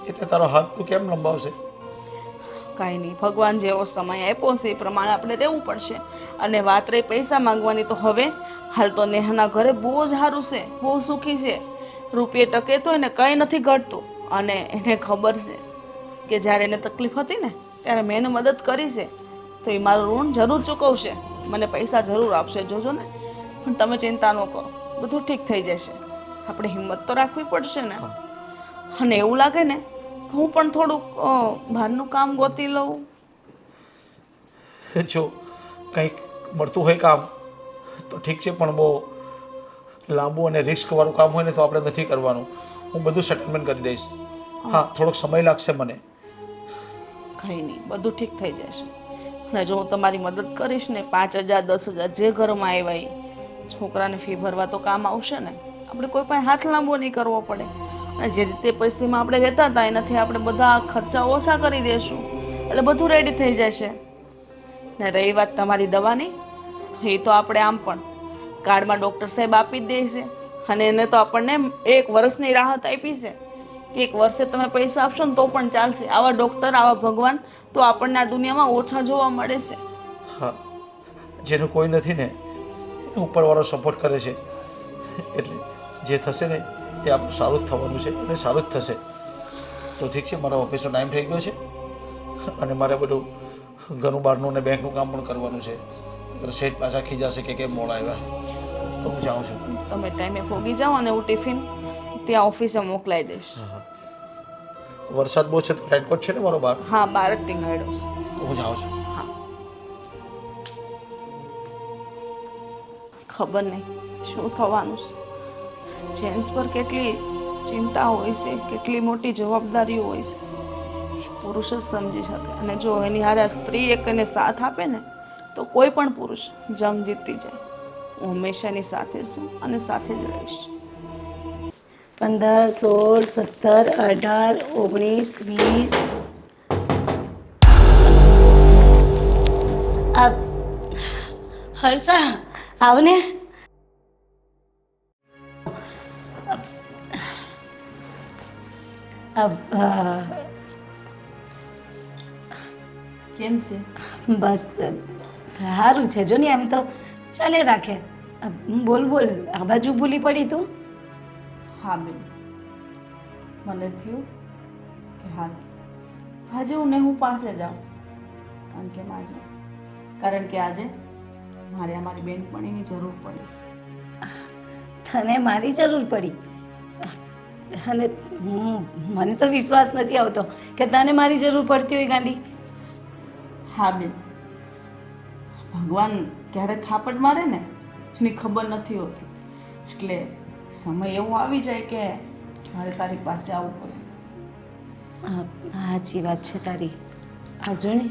એટલે તારો હાથ તું કેમ લંબાવશે? કાંઈ નહીં, ભગવાન જેવો સમય આપ્યો છે એ પ્રમાણે આપણે રહેવું પડશે. અને વાત રહી પૈસા માંગવાની, તો હવે હાલ તો નેહાના ઘરે બહુ જ સારું છે, બહુ સુખી છે. રૂપિયે ટકે તો એને કંઈ નથી ઘટતું. અને એને ખબર છે કે જ્યારે એને તકલીફ હતી ને ત્યારે મેં એને મદદ કરી છે, તો એ મારું ઋણ જરૂર ચૂકવશે, મને પૈસા જરૂર આપશે, જોજો ને. પણ તમે ચિંતા ન કરો, બધું ઠીક થઈ જશે. આપણે હિંમત તો રાખવી પડશે ને. અને એવું લાગે ને તો હું પણ થોડુંક બહારનું કામ ગોતી લઉં. જો કંઈક મળતું હોય કામ તો ઠીક છે, પણ બહુ લાંબુ અને રિસ્કવાળું કામ હોય ને તો આપણે નથી કરવાનું. હું બધું સેટલમેન્ટ કરી દઈશ. હા, થોડોક સમય લાગશે મને. કંઈ નહીં, બધું ઠીક થઈ જશે. અને જો હું તમારી મદદ કરીશ ને, 5,000 10,000 જે ઘરમાં આવ્યા એ છોકરાને ફી ભરવા તો કામ આવશે ને. આપણે કોઈ પાસે હાથ લાંબો નહીં કરવો પડે. અને જે રીતે પરિસ્થિતિમાં આપણે રહેતા હતા એનાથી આપણે બધા ખર્ચા ઓછા કરી દઈશું, એટલે બધું રેડી થઈ જશે. ને રહી વાત તમારી દવાની, એ તો આપણે આમ પણ કાર્ડમાં ડૉક્ટર સાહેબ આપી જ દે છે. અને એને તો આપણને 1 વર્ષની રાહત આપી છે. 1 વર્ષે તમે પૈસા આપશો ને તો પણ ચાલશે. આવા ડૉક્ટર, આવા ભગવાન તો આપણને આ દુનિયામાં ઓછા જોવા મળે છે. હા, જેનું કોઈ નથી ને ઉપરવાળો સપોર્ટ કરે છે, એટલે જે થશે ને એ આપણું સારું જ થવાનું છે અને સારું જ થશે. તો ઠીક છે, મારો ઓફિસનો ટાઈમ થઈ ગયો છે અને મારે બધું ઘરનું બહારનું અને બેંકનું કામ પણ કરવાનું છે. શેઠ પાછા ખીજાશે કે કેમ મોડા આવ્યા, તો હું જાઉં છું. તમે ટાઈમે ભોગી જાઓ અને હું ટિફિન ત્યાં ઓફિસે મોકલાઈ દઈશ. વરસાદ બહુ છે તો રેનકોટ છે ને મારો બહાર? હા, બહાર જ ટીંગાડ્યો છે. તો હું જાઉં છું. હા, ખબર નહીં શું થવાનું છે. જેન્ટ્સ પર કેટલી ચિંતા હોય છે, કેટલી મોટી જવાબદારીઓ હોય છે, પુરુષ જ સમજી શકે. અને જો એની હારે સ્ત્રી એક એને સાથ આપે ને તો કોઈ પણ પુરુષ જંગ જીતી જાય. હું હંમેશાની સાથે છું અને સાથે જ રહીશ. 15 16 17 18 19 20. હર્ષા, આવને. કેમ છે? બસ સારું છે. જો ને એમ તો ચાલે રાખે. બોલ બોલ, આ બાજુ ભૂલી પડી તું? હા બેન, મને થયું કે હા આજે હું નેહુ પાસે જાઉં. કારણ કે આજે મારે અમારી બેનપણીની જરૂર પડી છે. તને મારી જરૂર પડી? અને મને તો વિશ્વાસ નથી આવતો કે તને મારી જરૂર પડતી હોય ગાંડી. હા બેન, ભગવાન ક્યારે થાપડ મારે ને એની ખબર નથી હોતી. એટલે સમય એવો આવી જાય કે મારે તારી પાસે આવવું પડે. સાચી વાત છે તારી. આ જો ને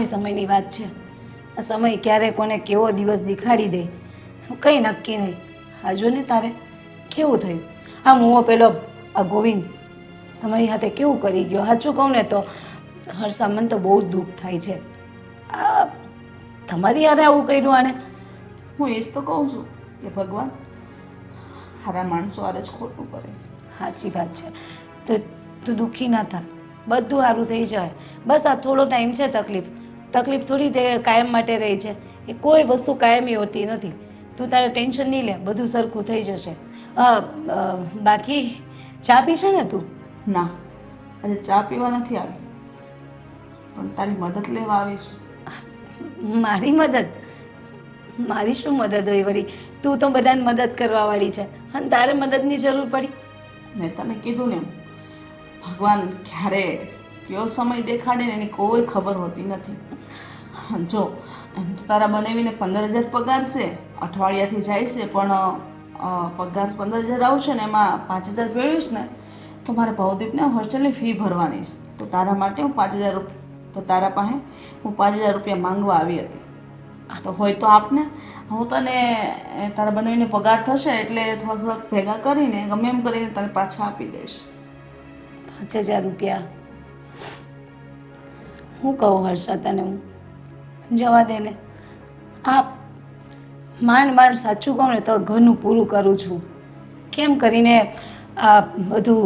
સમયની વાત છે. આ સમય ક્યારે કોને કેવો દિવસ દેખાડી દે કંઈ નક્કી નહીં. આ જો ને તારે કેવું થયું. આ મુઓ પેલો આ ગોવિંદ તમારી હાથે કેવું કરી ગયો. સાચું કહું ને તો હર્ષા, મને તો બહુ જ દુઃખ થાય છે. આ તમારી હારે આવું કર્યું આને. હું એ જ તો કહું છું કે ભગવાન હારા માણસો હારે જ ખોટું કરે છે. સાચી વાત છે. તો તું દુઃખી ના થા, બધું સારું થઈ જાય. બસ આ થોડો ટાઈમ છે. તકલીફ થોડી તે કાયમ માટે રહી છે. એ કોઈ વસ્તુ કાયમી હોતી નથી. તું તારે ટેન્શન નહીં લે, બધું સરખું થઈ જશે. બાકી ચા પીશે ને તું? ના, આજે ચા પીવા નથી આવી, પણ તારી મદદ લેવા આવીશું. મારી મદદ? મારી શું મદદ હોય વળી? તું તો બધાને મદદ કરવાવાળી છે અને તારે મદદની જરૂર પડી? મેં તને કીધું ને, ભગવાન ક્યારે કયો સમય દેખાડે ને એની કોઈ ખબર હોતી નથી. જો એમ તો તારા બનાવીને 15,000 પગાર છે, અઠવાડિયાથી જાય છે, પણ પગાર 15,000 આવશે ને એમાં 5,000 ભેળવીશ ને તો મારે ભવદીપને હોસ્ટેલની ફી ભરવાની છે. તો તારા માટે હું 5,000 તો તારા પાસે હું 5,000 રૂપિયા માંગવા આવી હતી. તો હોય તો આપને, હું તને તારા બનાવીને પગાર થશે એટલે થોડાક ભેગા કરીને ગમે એમ કરીને તને પાછા આપી દઈશ. 5,000 રૂપિયા? હું કહું હર્ષા તને, હું જવા દે ને. આ માંડ સાચું કહું ને તો ઘરનું પૂરું કરું છું. કેમ કરીને આ બધું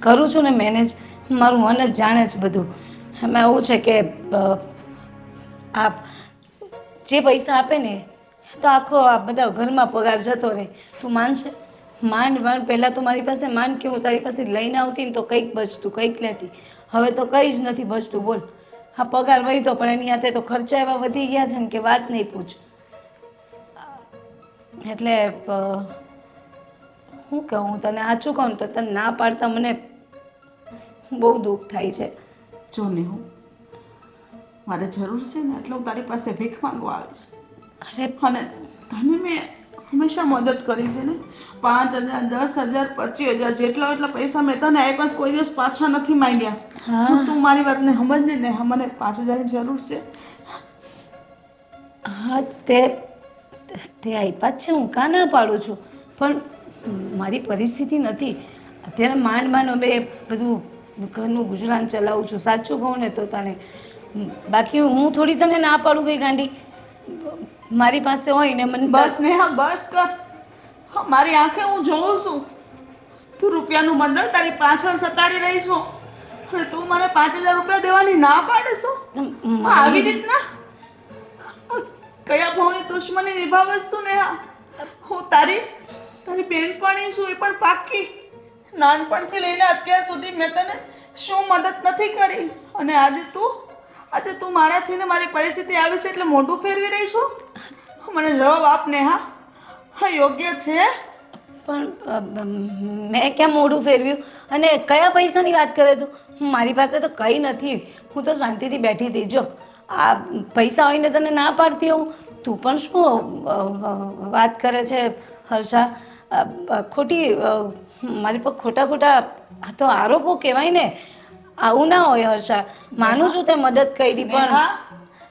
કરું છું ને મેનેજ. મારું મન જ જાણે છે બધું. એમાં એવું છે કે આ જે પૈસા આપે ને તો આખો આ બધા ઘરમાં પગાર જતો રહે. તું માનશે? માંડ માંડ પહેલાં તો મારી પાસે માંડ કે હું તારી પાસે લઈને આવતી ને તો કંઈક બચતું કંઈક લેતી. હવે તો કંઈ જ નથી બચતું બોલ. હા પગાર વધ્યો પણ એની હાથે તો ખર્ચા એવા વધી ગયા છે ને કે વાત નહીં પૂછ. એટલે શું કહું હું તને સાચું કહું તો તને ના પાડતા મને બહુ દુઃખ થાય છે. જો નેહુ, મારે જરૂર છે ને એટલે હું તારી પાસે ભીખ માંગવા આવીશ. અરે અને તને મેં હંમેશા મદદ કરી છે ને. 5,000, 10,000, 25,000 જેટલા એટલા પૈસા મેં તને આપ્યા છે, કોઈ દિવસ પાછા નથી માંગ્યા. તો તું મારી વાતને સમજ ને મને 5,000ની જરૂર છે. હા તે આપ્યા જ છે, હું કાં ના પાડું છું, પણ મારી પરિસ્થિતિ નથી અત્યારે. માંડ માંડ અમે બધું ઘરનું ગુજરાન ચલાવું છું, સાચું કહું ને તો તને. બાકી હું થોડી તને ના પાડું ગઈ ગાંડી. મારી પાસે હોય ને મને બસ નેહા બસ કર. હા, મારી આંખે હું જોઉં છું તું રૂપિયાનું મંડળ તારી પાછળ સતાડી રહી છો અને તું મને 5,000 રૂપિયા દેવાની ના પાડે છો. આવી રીતના કયા ભાવની દુશ્મની નિભાવસ તું નેહા? હું તારી બેનપણી છું, એ પણ પાક્કી. નાનપણથી લઈને અત્યાર સુધી મેં તને શું મદદ નથી કરી અને આજે તું મારાથી ને મારી પરિસ્થિતિ આવી છે એટલે મોઢું ફેરવી રહી છું? મને જવાબ આપ નેહા. હા યોગ્ય છે? પણ મેં ક્યાં મોઢું ફેરવ્યું અને કયા પૈસાની વાત કરે તું? મારી પાસે તો કંઈ નથી, હું તો શાંતિથી બેઠી હતી. જો આ પૈસા હોય ને તને ના પાડતી હોઉં, તું પણ શું વાત કરે છે હર્ષા? ખોટી મારી પર ખોટા આ તો આરોપો કહેવાય ને. આવું ના હોય હર્ષા. માનું છું તે મદદ કરી પણ નેહા,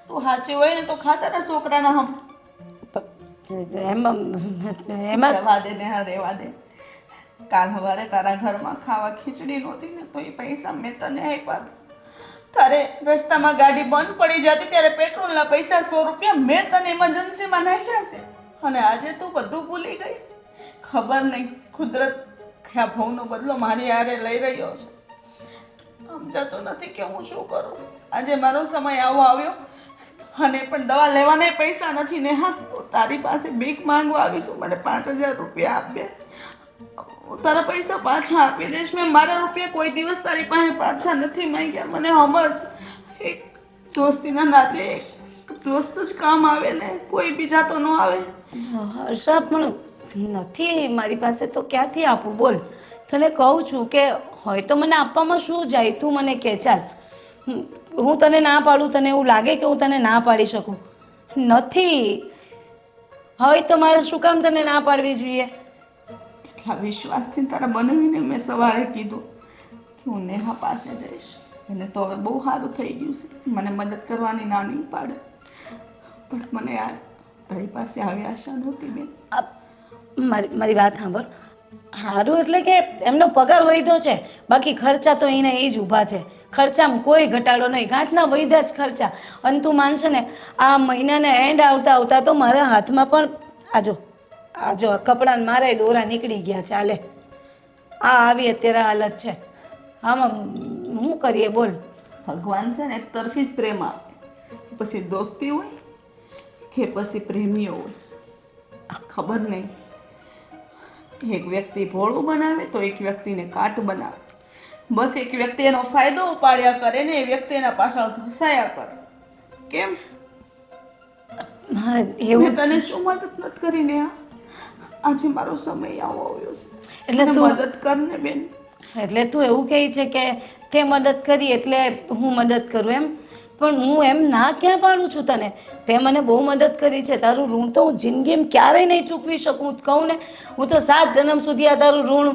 તું સાચી હોય ને તો ખાતાના છોકરાના હમ એમાં જવા દે નેહા, રહેવા દે. કાલ સવારે તારા ઘરમાં ખાવા ખીચડી નહોતી ને તો એ પૈસા મેં તને આપ્યા હતા. તારે રસ્તામાં ગાડી બંધ પડી જતી ત્યારે પેટ્રોલના પૈસા 100 રૂપિયા મેં તને ઇમરજન્સીમાં નાખ્યા છે અને આજે તું બધું ભૂલી ગઈ. ખબર નહીં કુદરત કયા ભાવનો બદલો મારી હારે લઈ રહ્યો છે. સમજાતો નથી કે હું શું કરું. આજે મારો સમય આવો આવ્યો અને પણ દવા લેવાના પૈસા નથી ને. હા, તારી પાસે ભીખ માંગવા આવીશું. મને 5,000 રૂપિયા આપે, હું તારા પૈસા પાછા આપી દઈશ. મેં મારા રૂપિયા કોઈ દિવસ તારી પાસે પાછા નથી માંગ્યા. મને સમજ, એક દોસ્તીના નાતે એક દોસ્ત જ કામ આવે ને, કોઈ બીજા તો ન આવે. હર્ષા પણ નથી મારી પાસે તો ક્યાંથી આપું બોલ? તને કહું છું કે હોય તો મને આપવામાં શું જાય? તું મને કહે ચાલ, હું તને ના પાડું? તને એવું લાગે કે હું તને ના પાડી શકું? નથી. હોય તો મારે શું કામ તને ના પાડવી જોઈએ? એટલા વિશ્વાસથી તારા બનાવીને મેં સવારે કીધું કે હું નેહા પાસે જઈશ. એને તો હવે બહુ સારું થઈ ગયું છે, મને મદદ કરવાની ના નહીં પાડે. પણ મને યાર તારી પાસે આવી આશા નહોતી બેન. મારી વાત સાંભળ. સારું એટલે કે એમનો પગાર વધ્યો છે, બાકી ખર્ચા તો એને એ જ ઊભા છે. ખર્ચામાં કોઈ ઘટાડો નહીં, ગાંઠના વધ્યા જ ખર્ચા. અને તું માનશે ને આ મહિનાને એન્ડ આવતા તો મારા હાથમાં પણ આજો કપડાં મારે દોરા નીકળી ગયા છે. હાલે આ આવી અત્યારે હાલત છે. આમાં શું કરીએ બોલ? ભગવાન છે ને એક તરફી જ પ્રેમ આપે, પછી દોસ્તી હોય કે પછી પ્રેમીઓ હોય ખબર નહીં. એક વ્યક્તિ ભોળું બનાવે તો એક વ્યક્તિને કાટ બનાવે. બસ એક વ્યક્તિ એનો ફાયદો ઉપાડ્યા કરે ને એ વ્યક્તિ એના પાછળ ઘસાયા કરે. કેમ? હા મેં એવું તને શું મદદ નથી કરી ને? આજે મારો સમય આવો આવ્યો છે એટલે મને તું મદદ કર ને બેન. એટલે તું એવું કહે છે કે તે મદદ કરી એટલે હું મદદ કરું એમ? પણ હું એમ ના ક્યાં પાડું છું તને? તે મને બહુ મદદ કરી છે. તારું ઋણ તો હું જિંદગીમાં ક્યારેય નહીં ચૂકવી શકું. કહું ને, હું તો 7 જન્મ સુધી આ તારું ઋણ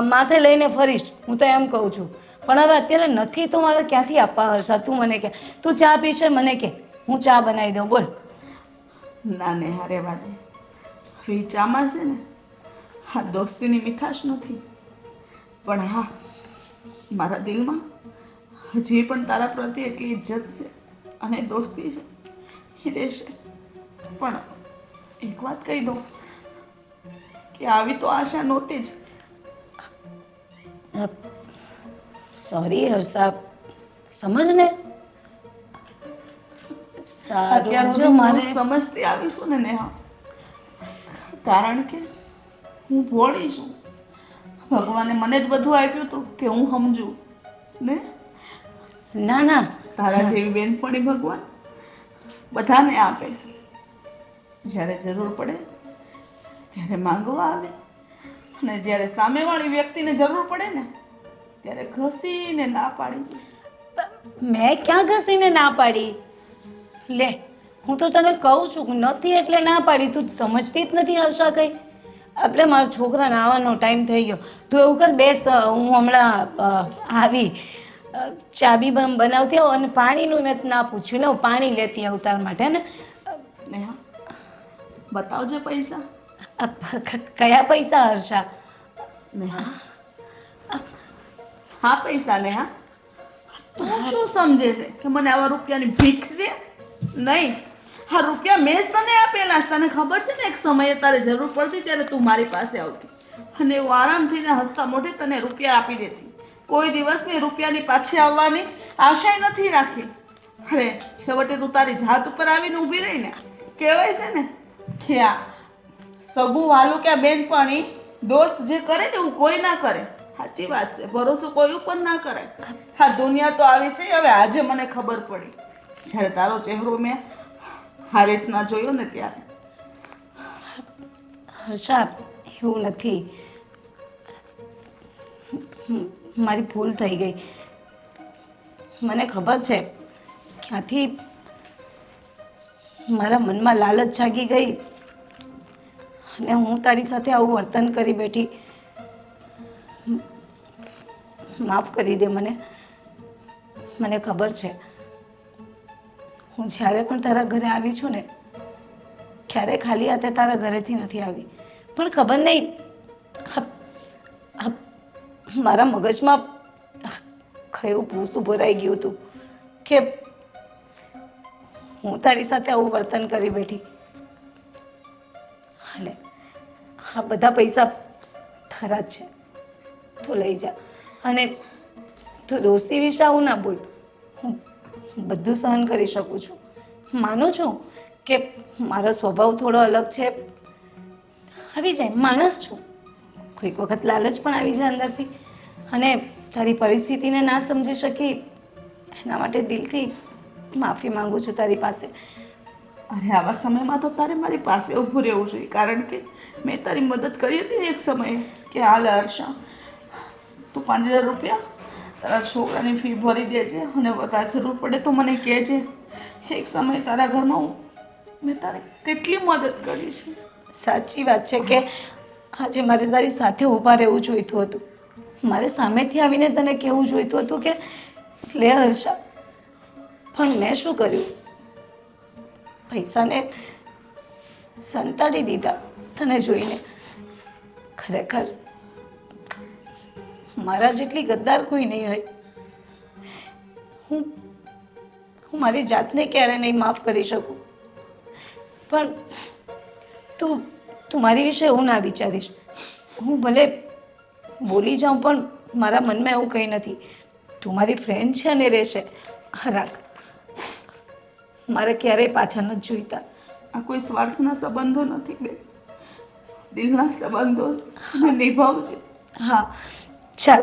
માથે લઈને ફરીશ. હું તો એમ કહું છું. પણ હવે અત્યારે નથી તો મારે ક્યાંથી આપવા હર્ષા? તું મને કે તું ચા પીશે? મને કે હું ચા બનાવી દઉં બોલ. ના ને હારે વાદે હવે ચામાં છે ને હા દોસ્તીની મીઠાશ નથી, પણ હા મારા દિલમાં હજી પણ તારા પ્રત્યે એટલી ઇજ્જત છે અને દોસ્તી છે એ રહેશે. પણ એક વાત કહી દઉં કે આવી તો આશા નહોતી જ. સોરી હર્ષા, સમજ ને. સારું અત્યારે જો હું મારે સમજતી આવીશું ને નેહા, કારણ કે હું ભોળી છું. ભગવાને મને જ બધું આપ્યું હતું કે હું સમજુ ને. ના ના તારા જેવી બેનપણી ભગવાન બધાને આપે. જ્યારે જરૂર પડે ત્યારે માંગવા આવે, અને જ્યારે સામેવાળી વ્યક્તિને જરૂર પડે ને ત્યારે ઘસીને ના પાડી દે. મેં ક્યાં ઘસીને ના પાડી? લે, હું તો તને કહું છું કે નથી એટલે ના પાડી. તું સમજતી જ નથી હર્ષા કંઈ. આપણે મારા છોકરાને આવવાનો ટાઈમ થઈ ગયો. તું એવું કર, બેસ, હું હમણાં આવી ચાબી બનાવતી આવું, અને પાણીનું મેં ના પૂછ્યું ને, હું પાણી લેતી આવું તાર માટે ને. નેહા, બતાવજે પૈસા. કયા પૈસા હર્ષા? નેહા, હા પૈસા. નેહા, તું શું સમજે છે કે મને આવા રૂપિયાની ભીખ છે? નહીં, હા રૂપિયા મેં જ તને આપેલા છે. તને ખબર છે ને, એક સમયે તારે જરૂર પડતી ત્યારે તું મારી પાસે આવતી અને હું આરામથી ને હસતા મોઢે તને રૂપિયા આપી દેતી. કોઈ દિવસ મેં રૂપિયાની પાછી આવવાની આશાય નથી રાખી. અરે છેવટે તું તારી જાત ઉપર આવીને ઊભી રહીને. કહેવાય છે ને કે આ સગું વાલું કે આ બેનપણી દોસ્ત જે કરે ને એવું કોઈ ના કરે. સાચી વાત છે, ભરોસો કોઈ ઉપર ના કરાય. હા દુનિયા તો આવી છે. હવે આજે મને ખબર પડી જ્યારે તારો ચહેરો મેં આ રીતના જોયો ને ત્યારે. હર્ષા, એવું નથી. મારી ભૂલ થઈ ગઈ. મને ખબર છે ક્યાંથી મારા મનમાં લાલચ જાગી ગઈ અને હું તારી સાથે આવું વર્તન કરી બેઠી. માફ કરી દે મને. મને ખબર છે હું જ્યારે પણ તારા ઘરે આવી છું ને, ક્યારે ખાલી હાથે તારા ઘરેથી નથી આવી. પણ ખબર નહીં, મારા મગજમાં કયું ભૂસું ભરાઈ ગયું હતું કે હું તારી સાથે આવું વર્તન કરી બેઠી. હાલે, આ બધા પૈસા તારા જ છે, તું લઈ જા. અને તું દોસ્તી વિશે આવું ના બોલ. હું બધું સહન કરી શકું છું. માનું છું કે મારો સ્વભાવ થોડો અલગ છે, આવી જાય, માણસ છું. કોઈક વખત લાલચ પણ આવી જાય અંદરથી, અને તારી પરિસ્થિતિને ના સમજી શકી એના માટે દિલથી માફી માંગુ છું તારી પાસે. અરે આવા સમયમાં તો તારે મારી પાસે ઊભું રહેવું જોઈએ, કારણ કે મેં તારી મદદ કરી હતી ને એક સમયે કે હાલ હર્ષા તું 5000 રૂપિયા તારા છોકરાની ફી ભરી દેજે, અને વધારે જરૂર પડે તો મને કહેજે. એક સમય તારા ઘરમાં મેં તારે કેટલી મદદ કરી છે. સાચી વાત છે કે આજે મારે તારી સાથે ઊભા રહેવું જોઈતું હતું. મારે સામેથી આવીને તને કહેવું જોઈતું હતું કે લે હર્ષા, પણ મેં શું કર્યું? પૈસાને સંતાડી દીધા તને જોઈને. ખરેખર મારા જેટલી ગદ્દાર કોઈ નહીં હોય. હું મારી જાતને ક્યારે નહીં માફ કરી શકું. પણ તું મારી વિશે એવું ના વિચારીશ. હું ભલે બોલી જાઉં પણ મારા મનમાં એવું કંઈ નથી. તું મારી ફ્રેન્ડ છે અને રહેશે. રાખ, મારે ક્યારેય પાછા નથી જોઈતા. આ કોઈ સ્વાર્થના સંબંધો નથી બેન, દિલના સંબંધો નિભાવજે. હા ચાલ.